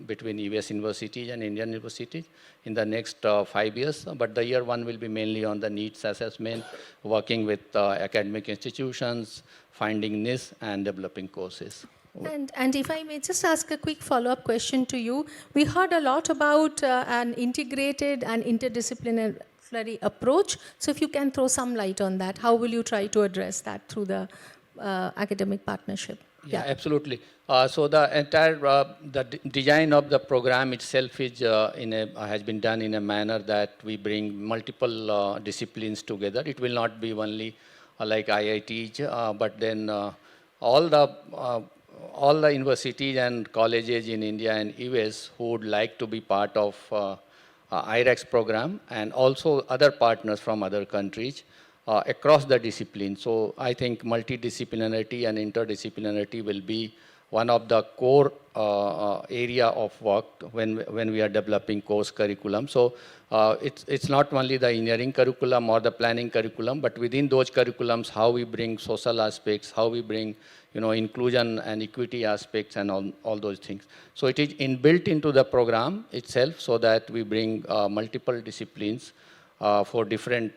between US universities and Indian universities in the next 5 years. But the year 1 will be mainly on the needs assessment, working with academic institutions, finding niche and developing courses. And if I may just ask a quick follow-up question to you. We heard a lot about an integrated and interdisciplinary approach. So if you can throw some light on that, how will you try to address that through the academic partnership? Yeah, absolutely. So the entire design of the program itself is has been done in a manner that we bring multiple disciplines together. It will not be only like IITs, but then all the universities and colleges in India and US who would like to be part of IRAX program, and also other partners from other countries across the discipline. So I think multidisciplinarity and interdisciplinarity will be one of the core area of work when we are developing course curriculum. So it's not only the engineering curriculum or the planning curriculum, but within those curriculums, how we bring social aspects, how we bring inclusion and equity aspects and all those things. So it is inbuilt into the program itself so that we bring multiple disciplines for different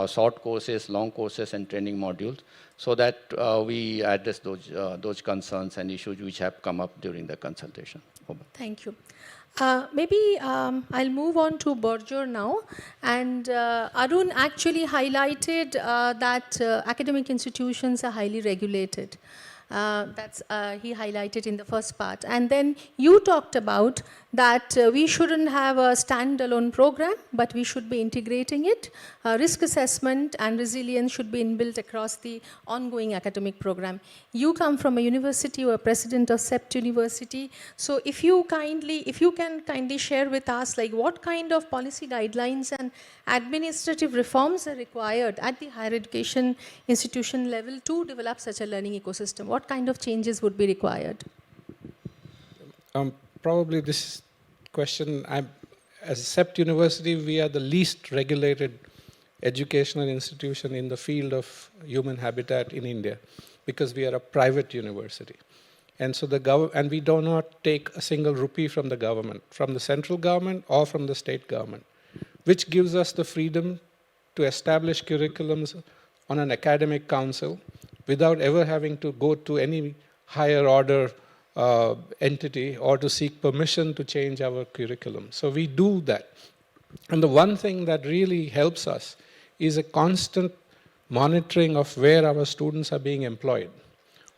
short courses, long courses, and training modules, so that we address those concerns and issues which have come up during the consultation. Thank you. Maybe I'll move on to Borjor now. And Arun actually highlighted that academic institutions are highly regulated. He highlighted in the first part. And then you talked about that we shouldn't have a standalone program, but we should be integrating it. Risk assessment and resilience should be inbuilt across the ongoing academic program. You come from a university, you are president of CEPT University. So if you can kindly share with us, like what kind of policy guidelines and administrative reforms are required at the higher education institution level to develop such a learning ecosystem? What kind of changes would be required? Probably this question, as CEPT University, we are the least regulated educational institution in the field of human habitat in India because we are a private university. And so and we do not take a single rupee from the government, from the central government or from the state government, which gives us the freedom to establish curriculums on an academic council without ever having to go to any higher order entity or to seek permission to change our curriculum. So we do that. And the one thing that really helps us is a constant monitoring of where our students are being employed.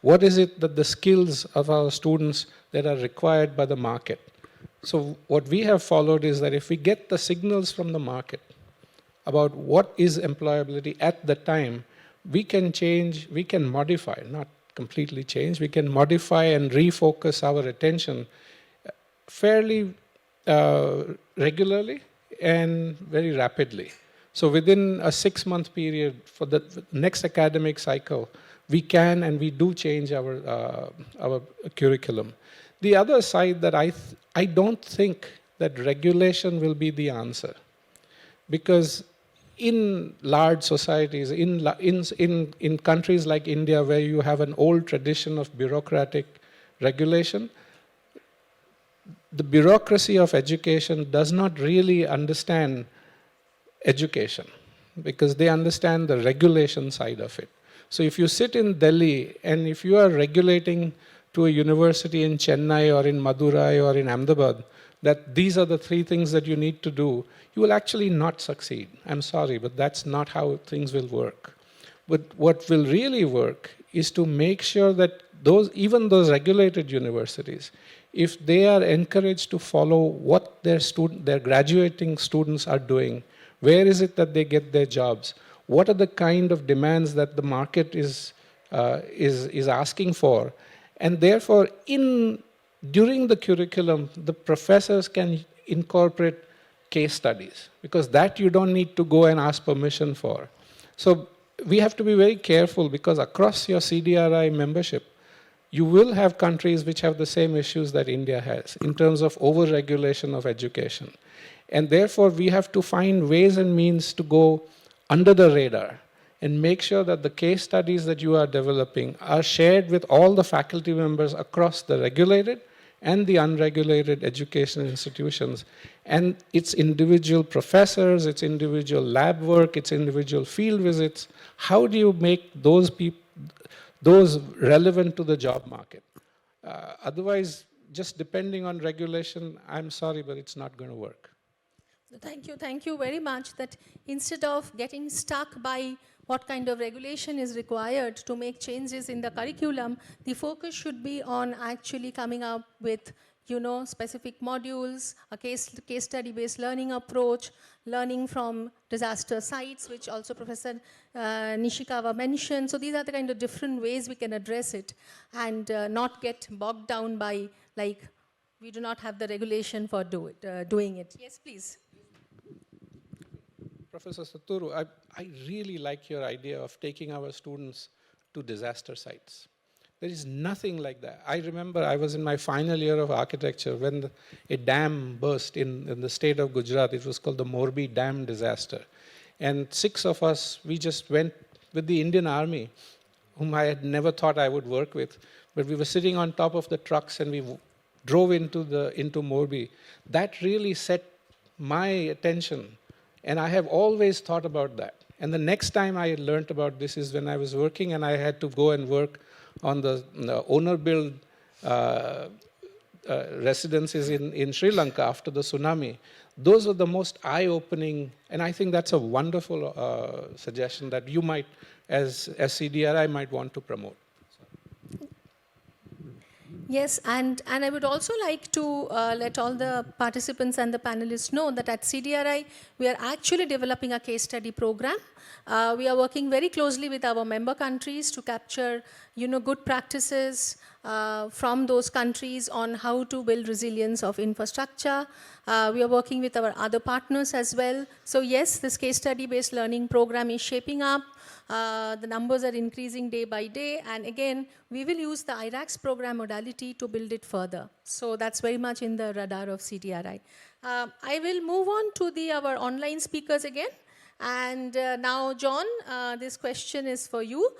What is it that the skills of our students that are required by the market? So what we have followed is that if we get the signals from the market about what is employability at the time, we can change, we can modify, not completely change, we can modify and refocus our attention fairly regularly and very rapidly. So within a 6-month period for the next academic cycle, we can and we do change our curriculum. The other side that I don't think that regulation will be the answer, because in large societies, in countries like India where you have an old tradition of bureaucratic regulation, the bureaucracy of education does not really understand education because they understand the regulation side of it. So if you sit in Delhi and if you are regulating to a university in Chennai or in Madurai or in Ahmedabad that these are the 3 things that you need to do, you will actually not succeed. I'm sorry, but that's not how things will work. But what will really work is to make sure that even those regulated universities, if they are encouraged to follow what their graduating students are doing, where is it that they get their jobs? What are the kind of demands that the market is asking for? And therefore, during the curriculum, the professors can incorporate case studies, because that you don't need to go and ask permission for. So we have to be very careful, because across your CDRI membership, you will have countries which have the same issues that India has in terms of over-regulation of education. And therefore, we have to find ways and means to go under the radar and make sure that the case studies that you are developing are shared with all the faculty members across the regulated and the unregulated educational institutions. And its individual professors, its individual lab work, its individual field visits. How do you make those relevant to the job market? Otherwise, just depending on regulation, I'm sorry, but it's not going to work. Thank you very much. That instead of getting stuck by what kind of regulation is required to make changes in the curriculum, the focus should be on actually coming up with, specific modules, a case study-based learning approach, learning from disaster sites, which also Professor Nishikawa mentioned. So these are the kind of different ways we can address it and not get bogged down by, like, we do not have the regulation for doing it. Yes, please. Professor Saturu, I really like your idea of taking our students to disaster sites. There is nothing like that. I remember I was in my final year of architecture when a dam burst in the state of Gujarat. It was called the Morbi Dam disaster. And 6 of us, we just went with the Indian Army, whom I had never thought I would work with. But we were sitting on top of the trucks and we drove into Morbi. That really set my attention. And I have always thought about that. And the next time I learned about this is when I was working and I had to go and work on the owner-built residences in Sri Lanka after the tsunami. Those were the most eye-opening, and I think that's a wonderful suggestion that you might, as CDRI, might want to promote. Yes, and I would also like to let all the participants and the panelists know that at CDRI, we are actually developing a case study program. We are working very closely with our member countries to capture, good practices from those countries on how to build resilience of infrastructure. We are working with our other partners as well. So yes, this case study-based learning program is shaping up. The numbers are increasing day by day, and again, we will use the IRACS program modality to build it further. So that's very much in the radar of CDRI. I will move on to our online speakers again. And now, John, this question is for you.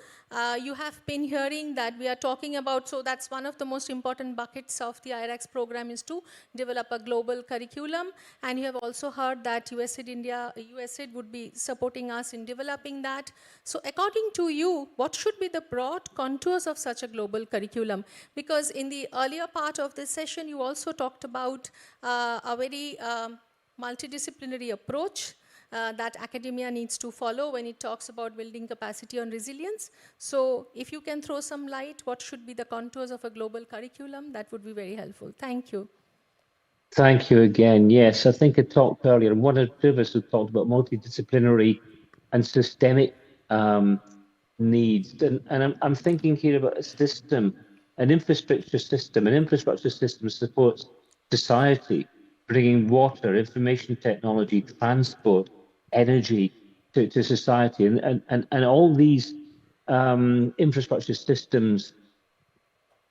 You have been hearing that we are talking about, so that's one of the most important buckets of the IRACS program is to develop a global curriculum. And you have also heard that USAID would be supporting us in developing that. So according to you, what should be the broad contours of such a global curriculum? Because in the earlier part of this session, you also talked about a very multidisciplinary approach that academia needs to follow when it talks about building capacity on resilience. So if you can throw some light, what should be the contours of a global curriculum, that would be very helpful. Thank you. Thank you again. Yes, I think I talked earlier, and one or two of us have talked about multidisciplinary and systemic needs. And I'm thinking here about a system, an infrastructure system. An infrastructure system supports society, bringing water, information technology, transport, energy to society. And all these infrastructure systems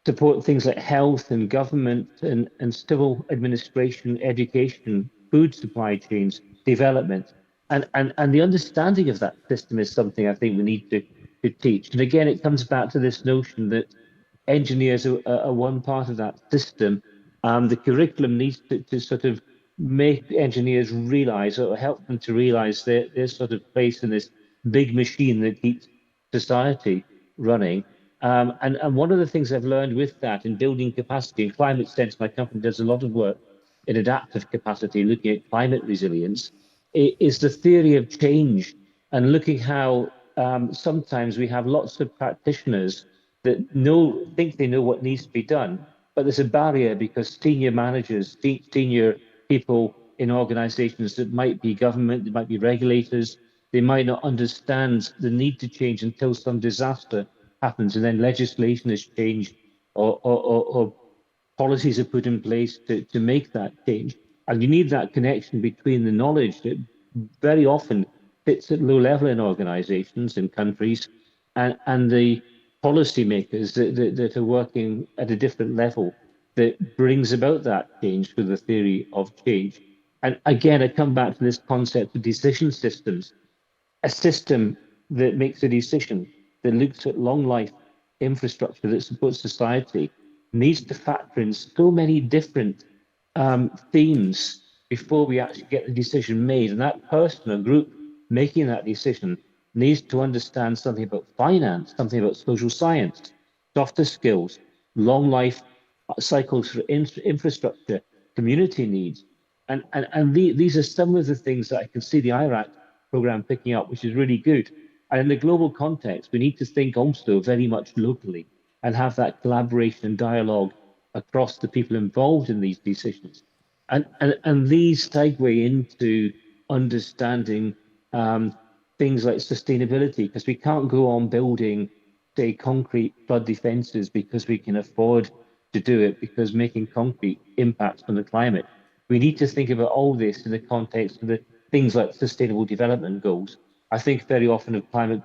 support things like health and government and civil administration, education, food supply chains, development. And the understanding of that system is something I think we need to teach. And again, it comes back to this notion that engineers are one part of that system. The curriculum needs to sort of make engineers realize or help them to realize their sort of place in this big machine that keeps society running. And one of the things I've learned with that in building capacity in climate sense, my company does a lot of work in adaptive capacity, looking at climate resilience, is the theory of change and looking how sometimes we have lots of practitioners that think they know what needs to be done, but there's a barrier because senior managers, senior people in organizations that might be government, they might be regulators, they might not understand the need to change until some disaster happens and then legislation is changed or policies are put in place to make that change. And you need that connection between the knowledge that very often sits at low level in organizations and countries and the policymakers that are working at a different level that brings about that change through the theory of change. And again, I come back to this concept of decision systems, a system that makes a decision, that looks at long life infrastructure that supports society, needs to factor in so many different themes before we actually get the decision made. And that person or group making that decision needs to understand something about finance, something about social science, softer skills, long life cycles for infrastructure, community needs. And these are some of the things that I can see the IRAC program picking up, which is really good. And in the global context, we need to think also very much locally and have that collaboration and dialogue across the people involved in these decisions. And these segue into understanding things like sustainability, because we can't go on building, say, concrete flood defenses because we can afford to do it, because making concrete impacts on the climate. We need to think about all this in the context of the things like sustainable development goals. I think very often of climate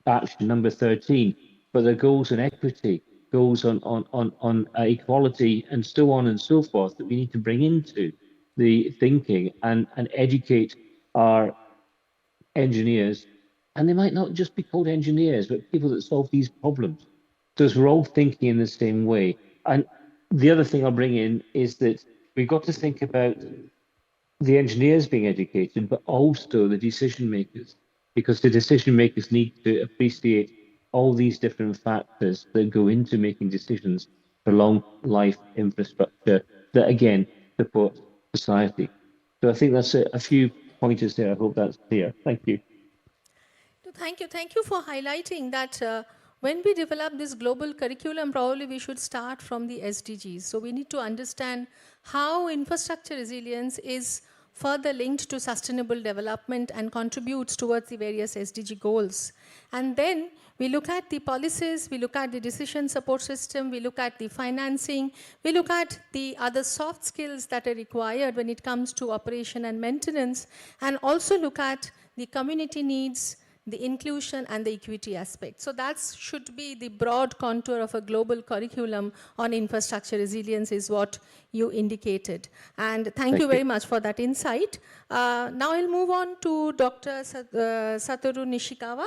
action number 13, but the goals on equity, goals on equality, and so on and so forth that we need to bring into the thinking and educate our engineers. And they might not just be called engineers, but people that solve these problems. So we're all thinking in the same way. And the other thing I'll bring in is that we've got to think about the engineers being educated, but also the decision makers, because the decision makers need to appreciate all these different factors that go into making decisions for long life infrastructure that again support society. So I think that's a few pointers there. I hope that's clear. Thank you. Thank you for highlighting that when we develop this global curriculum, probably we should start from the SDGs. So we need to understand how infrastructure resilience is further linked to sustainable development and contributes towards the various SDG goals. And then we look at the policies, we look at the decision support system, we look at the financing, we look at the other soft skills that are required when it comes to operation and maintenance, and also look at the community needs, the inclusion and the equity aspect. So that should be the broad contour of a global curriculum on infrastructure resilience is what you indicated. And thank you very much for that insight. Now I'll move on to Dr. Satoru Nishikawa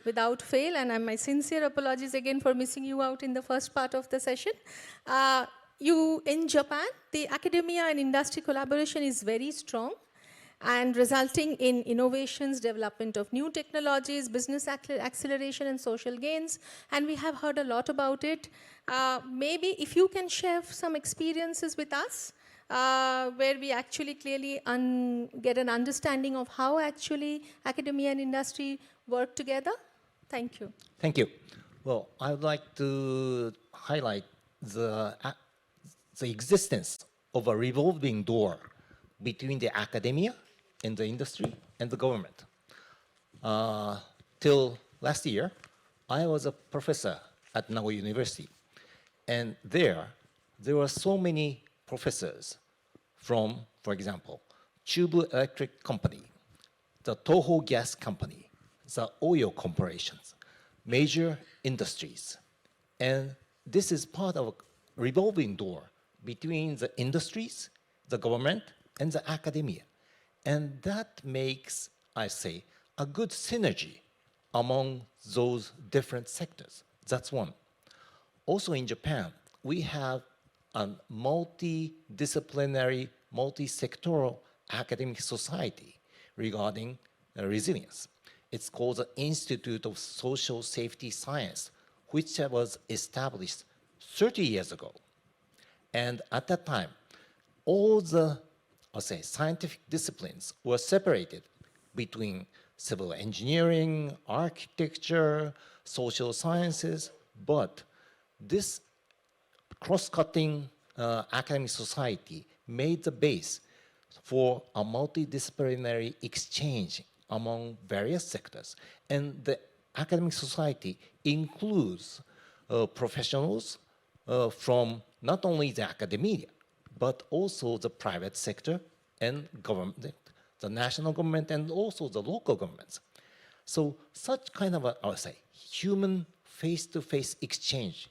without fail, and my sincere apologies again for missing you out in the first part of the session. In Japan, the academia and industry collaboration is very strong and resulting in innovations, development of new technologies, business acceleration and social gains, and we have heard a lot about it. Maybe if you can share some experiences with us, where we actually clearly get an understanding of how actually academia and industry work together. Thank you. Thank you. Well, I would like to highlight the existence of a revolving door between the academia and the industry and the government. Till last year, I was a professor at Nagoya University. And there were so many professors from, for example, Chubu Electric Company, the Toho Gas Company, the oil corporations, major industries. And this is part of a revolving door between the industries, the government, and the academia. And that makes, I say, a good synergy among those different sectors. That's one. Also in Japan, we have a multidisciplinary, multi-sectoral academic society regarding resilience. It's called the Institute of Social Safety Science, which was established 30 years ago. And at that time, all the, scientific disciplines were separated between civil engineering, architecture, social sciences, but this cross-cutting academic society made the base for a multidisciplinary exchange among various sectors. And the academic society includes professionals from not only the academia, but also the private sector and government, the national government and also the local governments. So such kind of human face-to-face exchange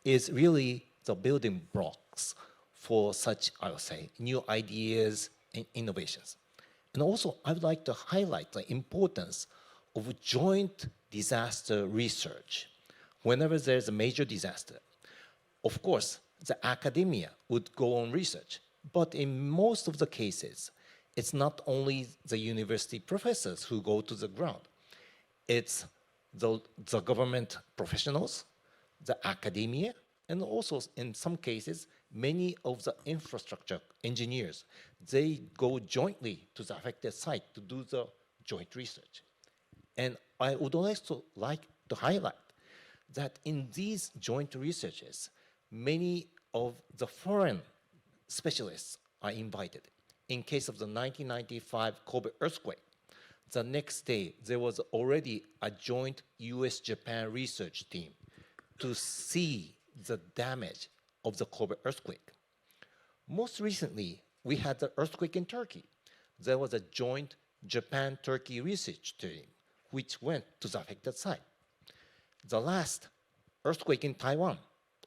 is really the building blocks for such, new ideas and innovations. And also, I would like to highlight the importance of joint disaster research. Whenever there's a major disaster, of course, the academia would go on research, but in most of the cases, it's not only the university professors who go to the ground. It's the government professionals, the academia, and also in some cases, many of the infrastructure engineers, they go jointly to the affected site to do the joint research. And I would also like to highlight that in these joint researches, many of the foreign specialists are invited. In case of the 1995 Kobe earthquake, the next day there was already a joint US-Japan research team to see the damage of the Kobe earthquake. Most recently, we had the earthquake in Turkey. There was a joint Japan-Turkey research team which went to the affected site. The last earthquake in Taiwan,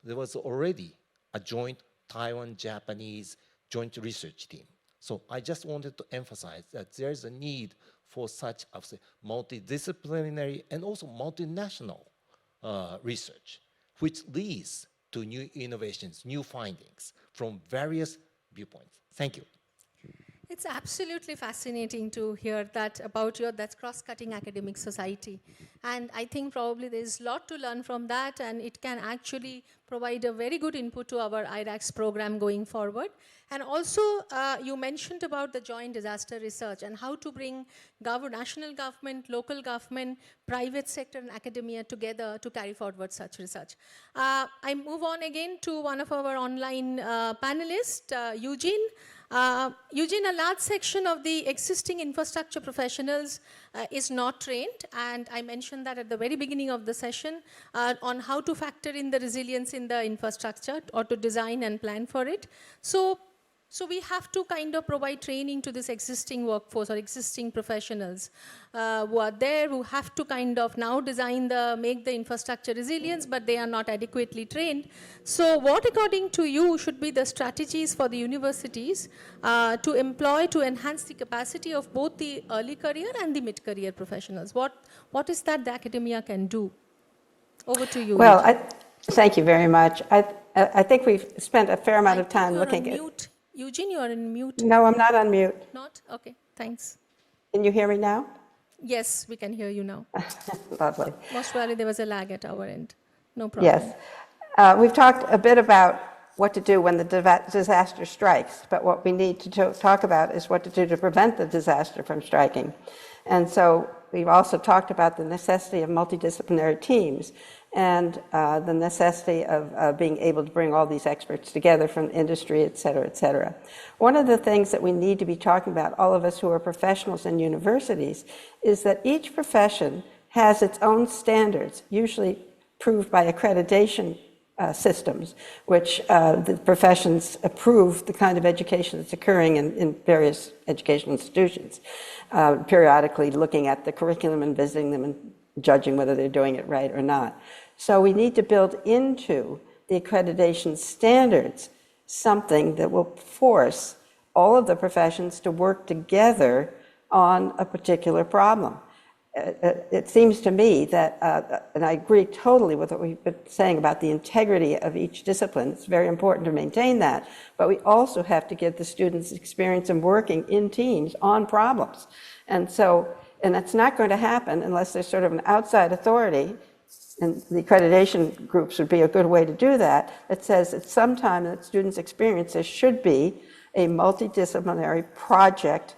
there was already a joint Taiwan-Japanese joint research team. So I just wanted to emphasize that there's a need for such multidisciplinary and also multinational research, which leads to new innovations, new findings from various viewpoints. Thank you. It's absolutely fascinating to hear that about that's cross-cutting academic society. And I think probably there's a lot to learn from that, and it can actually provide a very good input to our IRACS program going forward. And also, you mentioned about the joint disaster research and how to bring national government, local government, private sector, and academia together to carry forward such research. I move on again to one of our online panelists, Eugene. Eugene, a large section of the existing infrastructure professionals is not trained, and I mentioned that at the very beginning of the session on how to factor in the resilience in the infrastructure or to design and plan for it. So we have to kind of provide training to this existing workforce or existing professionals who are there, who have to kind of now make the infrastructure resilience, but they are not adequately trained. So what, according to you, should be the strategies for the universities to employ to enhance the capacity of both the early career and the mid-career professionals? What is that the academia can do? Over to you. Well, thank you very much. I think we've spent a fair amount of time looking at... Mute. Eugene, you are in mute. No, I'm not on mute. Not? Okay, thanks. Can you hear me now? Yes, we can hear you now. Lovely. Most probably there was a lag at our end. No problem. Yes. We've talked a bit about what to do when the disaster strikes, but what we need to talk about is what to do to prevent the disaster from striking. And so we've also talked about the necessity of multidisciplinary teams and the necessity of being able to bring all these experts together from industry, et cetera, et cetera. One of the things that we need to be talking about, all of us who are professionals in universities, is that each profession has its own standards, usually proved by accreditation systems, which the professions approve the kind of education that's occurring in various educational institutions, periodically looking at the curriculum and visiting them and judging whether they're doing it right or not. So we need to build into the accreditation standards something that will force all of the professions to work together on a particular problem. It seems to me that, and I agree totally with what we've been saying about the integrity of each discipline, it's very important to maintain that, but we also have to give the students experience in working in teams on problems. And so, and that's not going to happen unless there's sort of an outside authority, and the accreditation groups would be a good way to do that, that says at some time that students experience there should be a multidisciplinary project,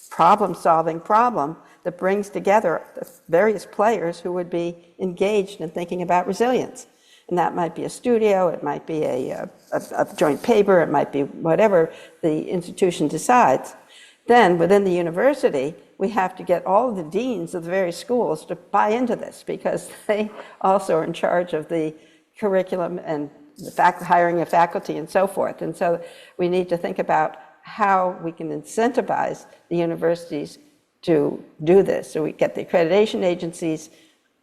problem-solving problem that brings together the various players who would be engaged in thinking about resilience. And that might be a studio, it might be a joint paper, it might be whatever the institution decides. Then within the university, we have to get all of the deans of the various schools to buy into this because they also are in charge of the curriculum and the hiring of faculty and so forth. And so we need to think about how we can incentivize the universities to do this. So we get the accreditation agencies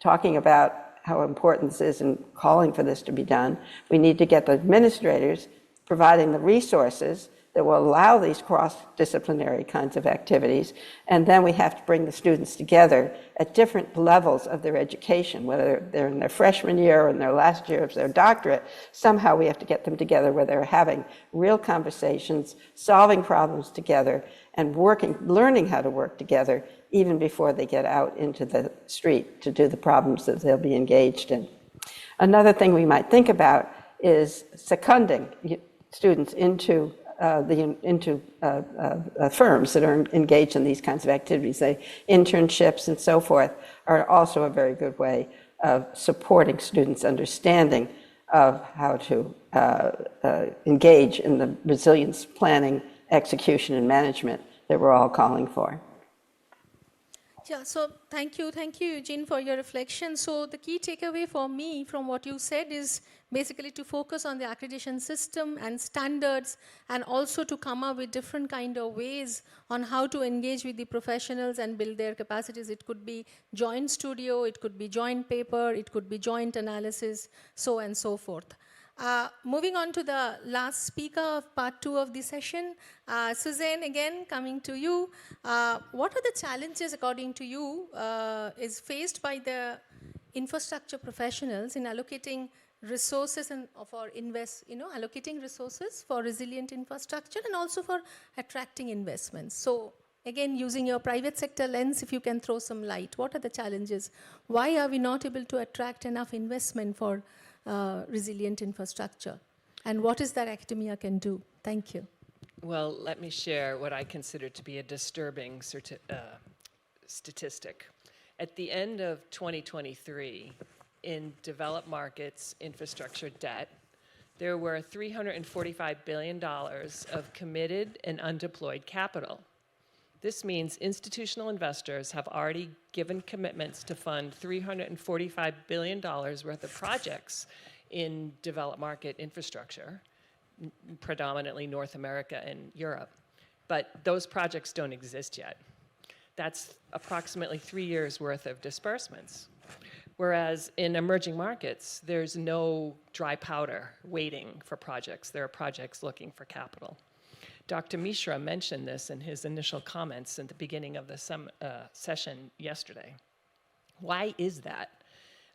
talking about how important this is and calling for this to be done. We need to get the administrators providing the resources that will allow these cross-disciplinary kinds of activities. And then we have to bring the students together at different levels of their education, whether they're in their freshman year or in their last year of their doctorate. Somehow we have to get them together where they're having real conversations, solving problems together, and learning how to work together even before they get out into the street to do the problems that they'll be engaged in. Another thing we might think about is seconding students into firms that are engaged in these kinds of activities. Internships and so forth are also a very good way of supporting students' understanding of how to engage in the resilience planning, execution, and management that we're all calling for. Yeah, so thank you, Eugene, for your reflection. So the key takeaway for me from what you said is basically to focus on the accreditation system and standards, and also to come up with different kind of ways on how to engage with the professionals and build their capacities. It could be joint studio, it could be joint paper, it could be joint analysis, so and so forth. Moving on to the last speaker of part 2 of the session, Suzanne, again coming to you. What are the challenges, according to you, is faced by the infrastructure professionals in allocating resources and for allocating resources for resilient infrastructure and also for attracting investments. So again, using your private sector lens, if you can throw some light, what are the challenges? Why are we not able to attract enough investment for resilient infrastructure? And what is that academia can do? Thank you. Well, let me share what I consider to be a disturbing statistic. At the end of 2023, in developed markets infrastructure debt, there were $345 billion of committed and undeployed capital. This means institutional investors have already given commitments to fund $345 billion worth of projects in developed market infrastructure, predominantly North America and Europe. But those projects don't exist yet. That's approximately 3 years worth of disbursements. Whereas in emerging markets, there's no dry powder waiting for projects. There are projects looking for capital. Dr. Mishra mentioned this in his initial comments at the beginning of the session yesterday. Why is that?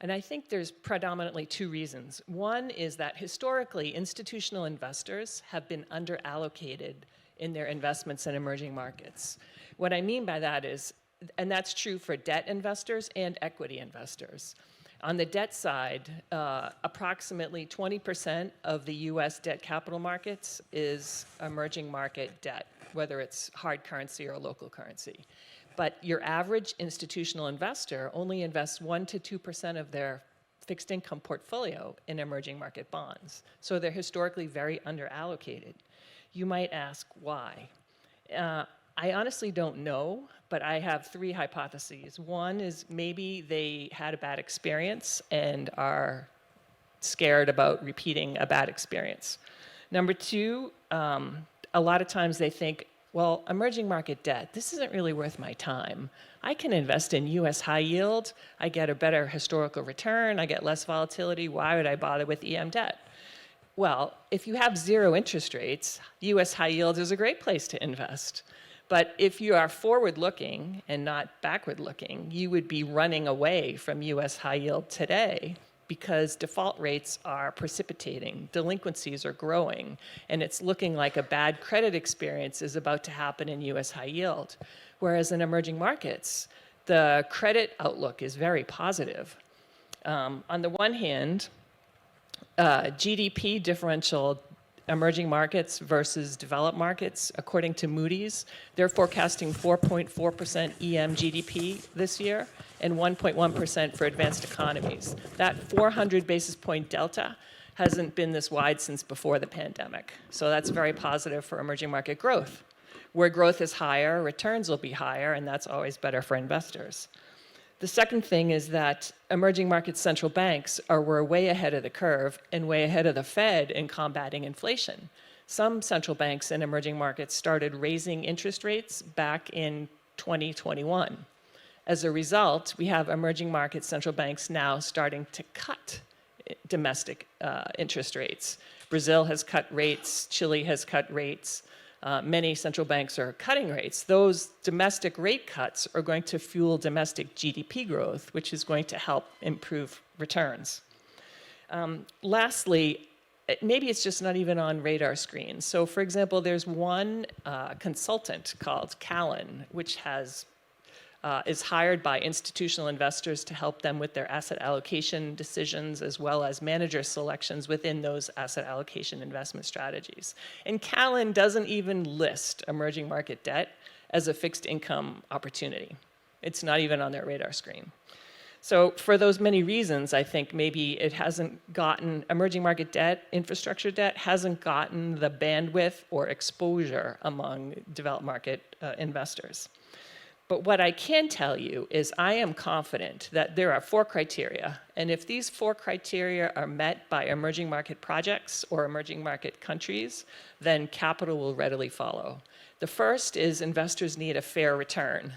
And I think there's predominantly two reasons. One is that historically, institutional investors have been underallocated in their investments in emerging markets. What I mean by that is, and that's true for debt investors and equity investors. On the debt side, approximately 20% of the US debt capital markets is emerging market debt, whether it's hard currency or local currency. But your average institutional investor only invests 1% to 2% of their fixed income portfolio in emerging market bonds. So they're historically very underallocated. You might ask why. I honestly don't know, but I have three hypotheses. One is maybe they had a bad experience and are scared about repeating a bad experience. Number two, a lot of times they think, well, emerging market debt, this isn't really worth my time. I can invest in US high yield, I get a better historical return, I get less volatility, why would I bother with EM debt? Well, if you have zero interest rates, US high yield is a great place to invest. But if you are forward-looking and not backward-looking, you would be running away from US high yield today because default rates are precipitating, delinquencies are growing, and it's looking like a bad credit experience is about to happen in US high yield. Whereas in emerging markets, the credit outlook is very positive. On the one hand, GDP differential emerging markets versus developed markets, according to Moody's, they're forecasting 4.4% EM GDP this year and 1.1% for advanced economies. That 400 basis point delta hasn't been this wide since before the pandemic. So that's very positive for emerging market growth. Where growth is higher, returns will be higher, and that's always better for investors. The second thing is that emerging market central banks were way ahead of the curve and way ahead of the Fed in combating inflation. Some central banks in emerging markets started raising interest rates back in 2021. As a result, we have emerging market central banks now starting to cut domestic interest rates. Brazil has cut rates, Chile has cut rates. Many central banks are cutting rates. Those domestic rate cuts are going to fuel domestic GDP growth, which is going to help improve returns. Lastly, maybe it's just not even on radar screens. So for example, there's one consultant called Callan, which is hired by institutional investors to help them with their asset allocation decisions as well as manager selections within those asset allocation investment strategies. And Callan doesn't even list emerging market debt as a fixed income opportunity. It's not even on their radar screen. So for those many reasons, I think maybe it hasn't gotten, emerging market debt, infrastructure debt, hasn't gotten the bandwidth or exposure among developed market investors. But what I can tell you is I am confident that there are 4 criteria, and if these 4 criteria are met by emerging market projects or emerging market countries, then capital will readily follow. The first is investors need a fair return.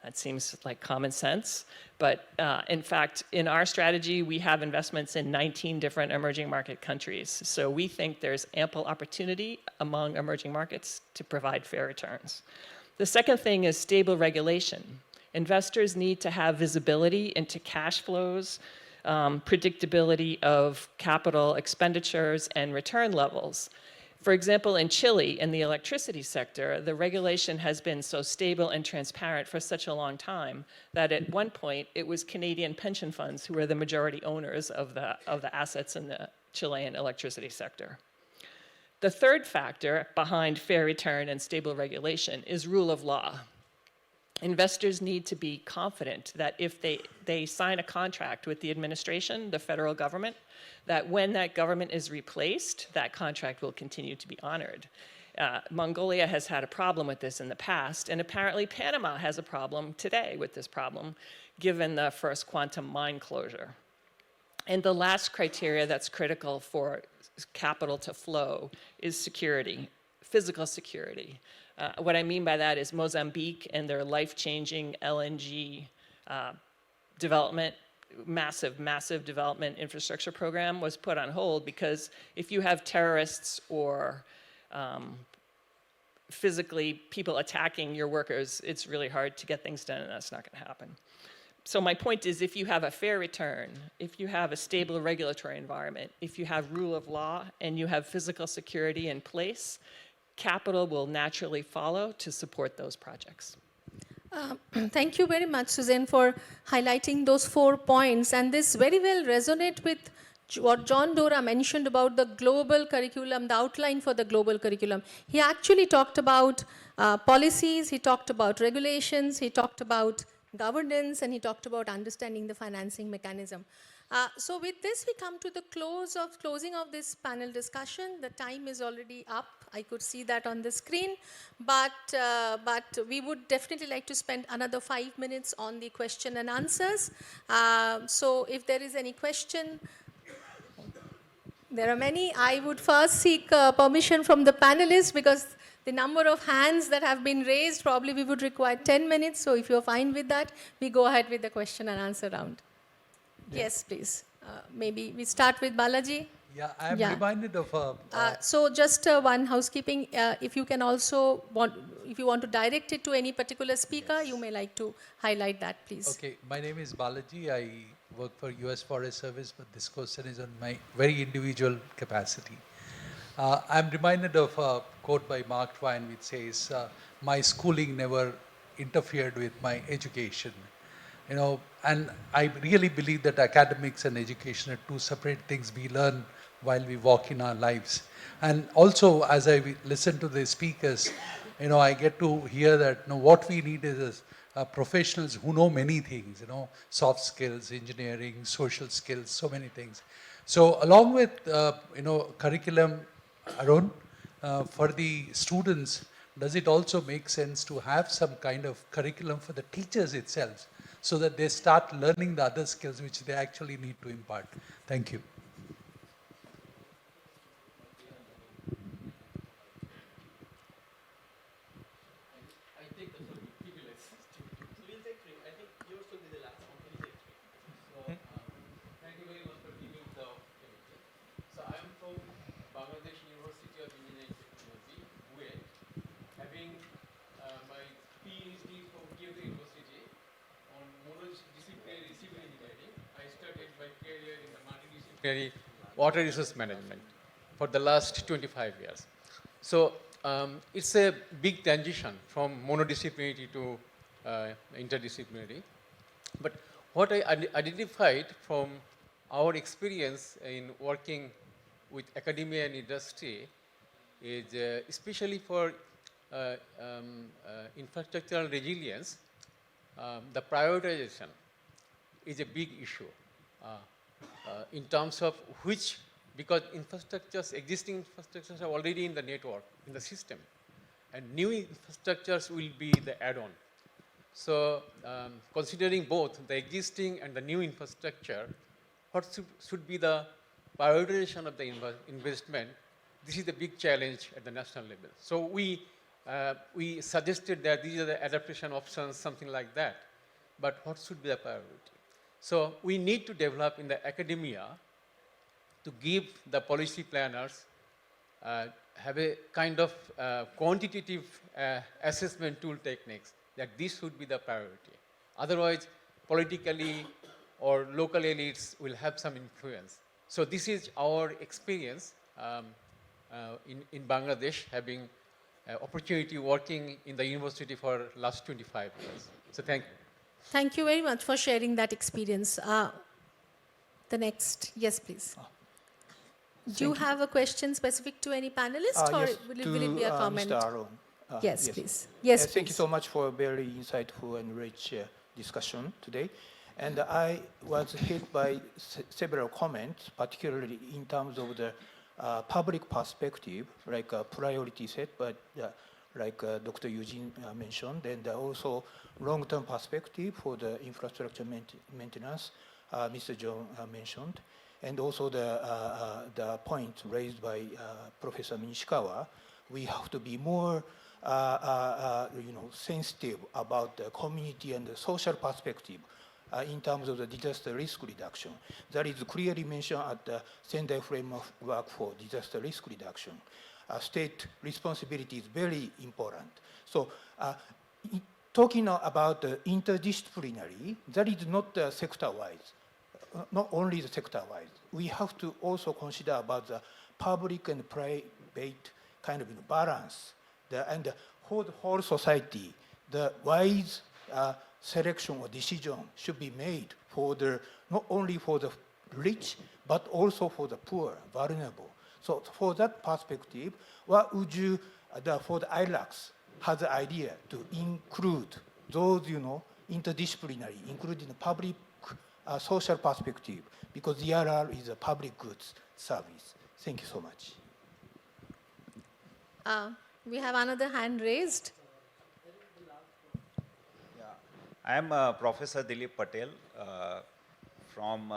That seems like common sense, but in fact, in our strategy, we have investments in 19 different emerging market countries. So we think there's ample opportunity among emerging markets to provide fair returns. The second thing is stable regulation. Investors need to have visibility into cash flows predictability of capital expenditures and return levels. For example, in Chile, in the electricity sector, the regulation has been so stable and transparent for such a long time that at one point it was Canadian pension funds who were the majority owners of the assets in the Chilean electricity sector. The third factor behind fair return and stable regulation is rule of law. Investors need to be confident that if they sign a contract with the administration, the federal government, that when that government is replaced, that contract will continue to be honored. Mongolia has had a problem with this in the past, and apparently Panama has a problem today with this problem, given the first quantum mine closure. And the last criteria that's critical for capital to flow is security, physical security. What I mean by that is Mozambique and their life-changing LNG development, massive development infrastructure program was put on hold because if you have terrorists or physically people attacking your workers, it's really hard to get things done, and that's not going to happen. So my point is, if you have a fair return, if you have a stable regulatory environment, if you have rule of law, and you have physical security in place, capital will naturally follow to support those projects. Thank you very much, Suzanne, for highlighting those 4 points. And this very well resonates with what John Dora mentioned about the global curriculum, the outline for the global curriculum. He actually talked about policies, he talked about regulations, he talked about governance, and he talked about understanding the financing mechanism. So with this, we come to the closing of this panel discussion. The time is already up. I could see that on the screen, but we would definitely like to spend another 5 minutes on the question and answers. So if there is any question, there are many. I would first seek permission from the panelists because the number of hands that have been raised, probably we would require 10 minutes. So if you're fine with that, we go ahead with the question and answer round. Yes, please. Maybe we start with Balaji. Yeah, I'm reminded of so just one housekeeping. If you can also if you want to direct it to any particular speaker, you may like to highlight that, please. Okay, my name is Balaji. I work for US Forest Service, but this question is on my very individual capacity. I'm reminded of a quote by Mark Twain which says, my schooling never interfered with my education. You know, and I really believe that academics and education are two separate things we learn while we walk in our lives. And also, as I listen to the speakers, you know, I get to hear that, you know, what we need is professionals who know many things, you know, soft skills, engineering, social skills, so many things. So along with, you know, curriculum, Arun, for the students, does it also make sense to have some kind of curriculum for the teachers itself so that they start learning the other skills which they actually need to impart? Thank you. Water resource management for the last 25 years. So it's a big transition from monodisciplinary to interdisciplinary. But what I identified from our experience in working with academia and industry is especially for infrastructural resilience, the prioritization is a big issue. In terms of which, because existing infrastructures are already in the network, in the system, and new infrastructures will be the add-on. So considering both the existing and the new infrastructure, what should be the prioritization of the investment? This is the big challenge at the national level. So we suggested that these are the adaptation options, something like that. But what should be the priority? So we need to develop in the academia to give the policy planners have a kind of quantitative assessment tool techniques that this should be the priority. Otherwise, politically or local elites will have some influence. So this is our experience in Bangladesh, having opportunity working in the university for last 25 years. So thank you. Thank you very much for sharing that experience. The next, yes, please. Do you have a question specific to any panelist, or Yes, will it be a comment? Mr. Aaron. Yes, please. Yes, Thank you please. so much for a very insightful and rich discussion today. And I was hit by several comments, particularly in terms of the public perspective, like a priority set, but like Dr. Eugene mentioned, and also long-term perspective for the infrastructure maintenance, Mr. John mentioned, and also the point raised by Professor Nishikawa. We have to be more sensitive about the community and the social perspective in terms of the disaster risk reduction. That is clearly mentioned at the Sendai Framework for Disaster Risk Reduction. State responsibility is very important. So talking about the interdisciplinary, that is not sector-wise, not only the sector-wise. We have to also consider about the public and private kind of balance, and for the whole society, the wise selection or decision should be made for the, not only for the rich, but also for the poor, vulnerable. So for that perspective, what would you, for the ILACs, has the idea to include those, interdisciplinary, including the public social perspective, because the ERR is a public goods service. Thank you so much. We have another hand raised. I am Professor Dilip Patel from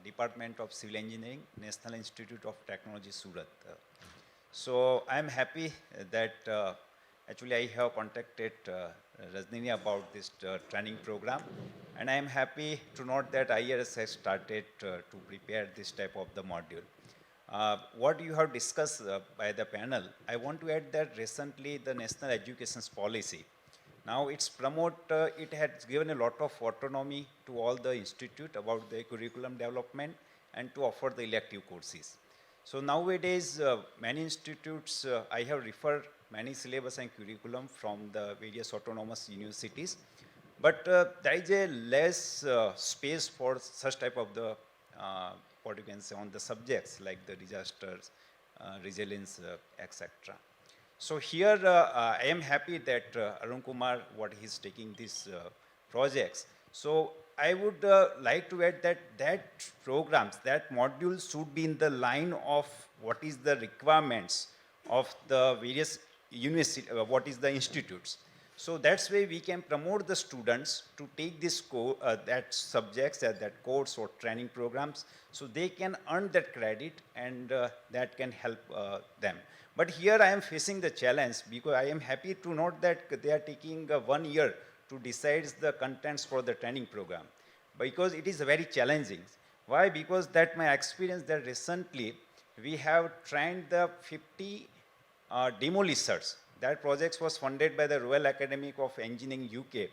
Department of Civil Engineering, National Institute of Technology, Surat. So I am happy that actually I have contacted Rajnini about this training program, and I am happy to note that IRS has started to prepare this type of the module. What you have discussed by the panel, I want to add that recently the National Education Policy, now it's it has given a lot of autonomy to all the institute about the curriculum development and to offer the elective courses. So nowadays, many institutes, I have referred many syllabus and curriculum from the various autonomous universities, but there is a less space for such type of the, what you can say, on the subjects like the disasters, resilience, etc. So here I am happy that Arun Kumar, what he's taking these projects. So I would like to add that programs, that modules should be in the line of what is the requirements of the various university, what is the institutes. So that's why we can promote the students to take this that subjects, that course or training programs, so they can earn that credit, and that can help them. But here I am facing the challenge, because I am happy to note that they are taking 1 year to decide the contents for the training program, because it is very challenging. Why? Because that my experience that recently we have trained the 50 demolishers. That project was funded by the Royal Academy of Engineering UK.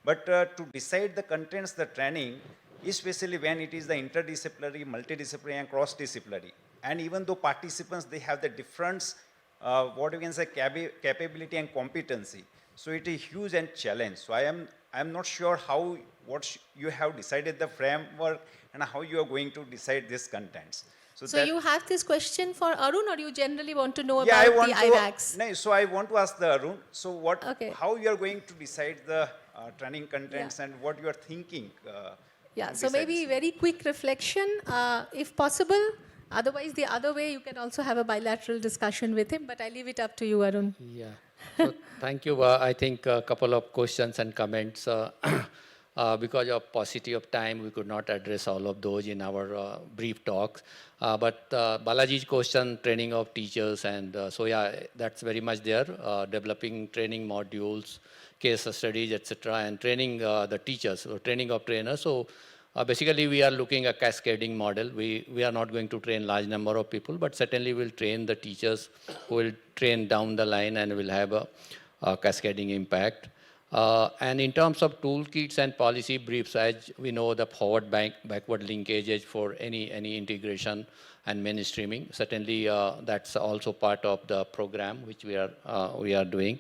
But to decide the contents, the training, especially when it is the interdisciplinary, multidisciplinary and cross-disciplinary, and even though participants, they have the different, what you can say, capability and competency. So it is huge and challenge. So I am not sure how, you have decided the framework and how you are going to decide these contents. So you have this question for Arun, or you generally want to know yeah, about the IRACs? No, so I want to ask the Arun, so how you are going to decide the training contents, and what you are thinking? Yeah, so maybe very quick reflection, if possible. Otherwise, the other way, you can also have a bilateral discussion with him, but I leave it up to you, Arun. Yeah. So thank you. I think a couple of questions and comments. Because of paucity of time, we could not address all of those in our brief talks. But Balaji's question, training of teachers, and so yeah, that's very much there. Developing training modules, case studies, etc., and training the teachers, or training of trainers. So basically, we are looking at a cascading model. We are not going to train large number of people, but certainly we'll train the teachers who will train down the line and will have a cascading impact. And in terms of toolkits and policy briefs, as we know, the backward linkages for any integration and mainstreaming, certainly that's also part of the program which we are doing.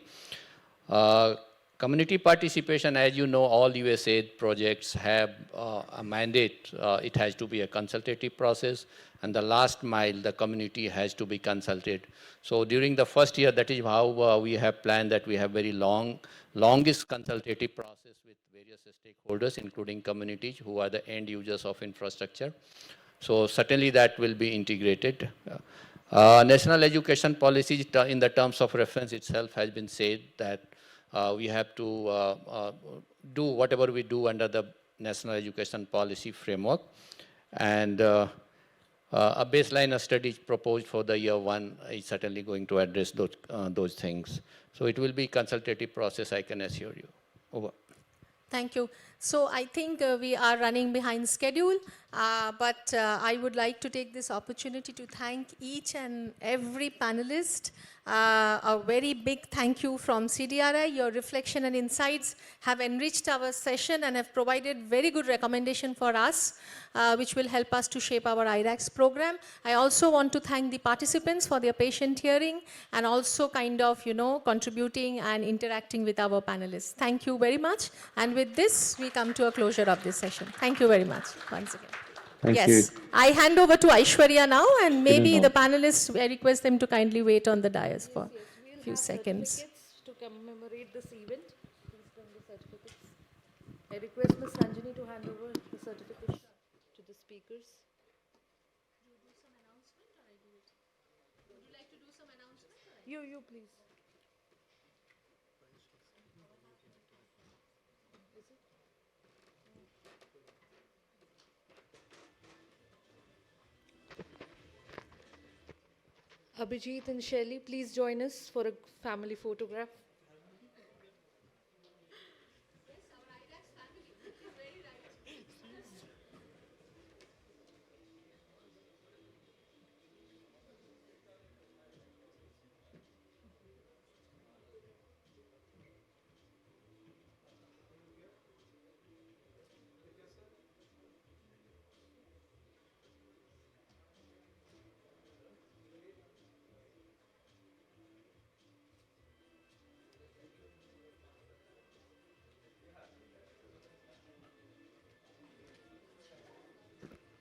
Community participation, as you know, all USAID projects have a mandate. It has to be a consultative process, and the last mile, the community has to be consulted. So during the first year, that is how we have planned that we have very longest consultative process with various stakeholders, including communities who are the end users of infrastructure. So certainly that will be integrated. National education policy in the terms of reference itself has been said that we have to do whatever we do under the National Education Policy Framework. And a baseline study proposed for the year one is certainly going to address those things. So it will be consultative process, I can assure you. Over. Thank you. So I think we are running behind schedule, but I would like to take this opportunity to thank each and every panelist. A very big thank you from CDRI. Your reflection and insights have enriched our session and have provided very good recommendation for us, which will help us to shape our IRAX program. I also want to thank the participants for their patient hearing and also kind of, contributing and interacting with our panelists. Thank you very much. And with this, we come to a closure of this session. Thank you very much once again. Thank you. I hand over to Aishwarya now, and maybe the panelists, I request them to kindly wait on the dais for a few seconds. To commemorate this event. Please bring the certificates. I request Ms. Sanjini to hand over the certificates to the speakers. You do some announcement or I do it? Would you like to do some announcement? You please. Abhijit and Shelley, please join us for a family photograph.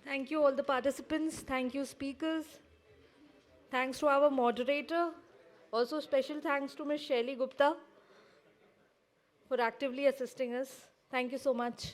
Thank you all the participants. Thank you speakers. Thanks to our moderator. Also special thanks to Ms. Shelley Gupta for actively assisting us. Thank you so much.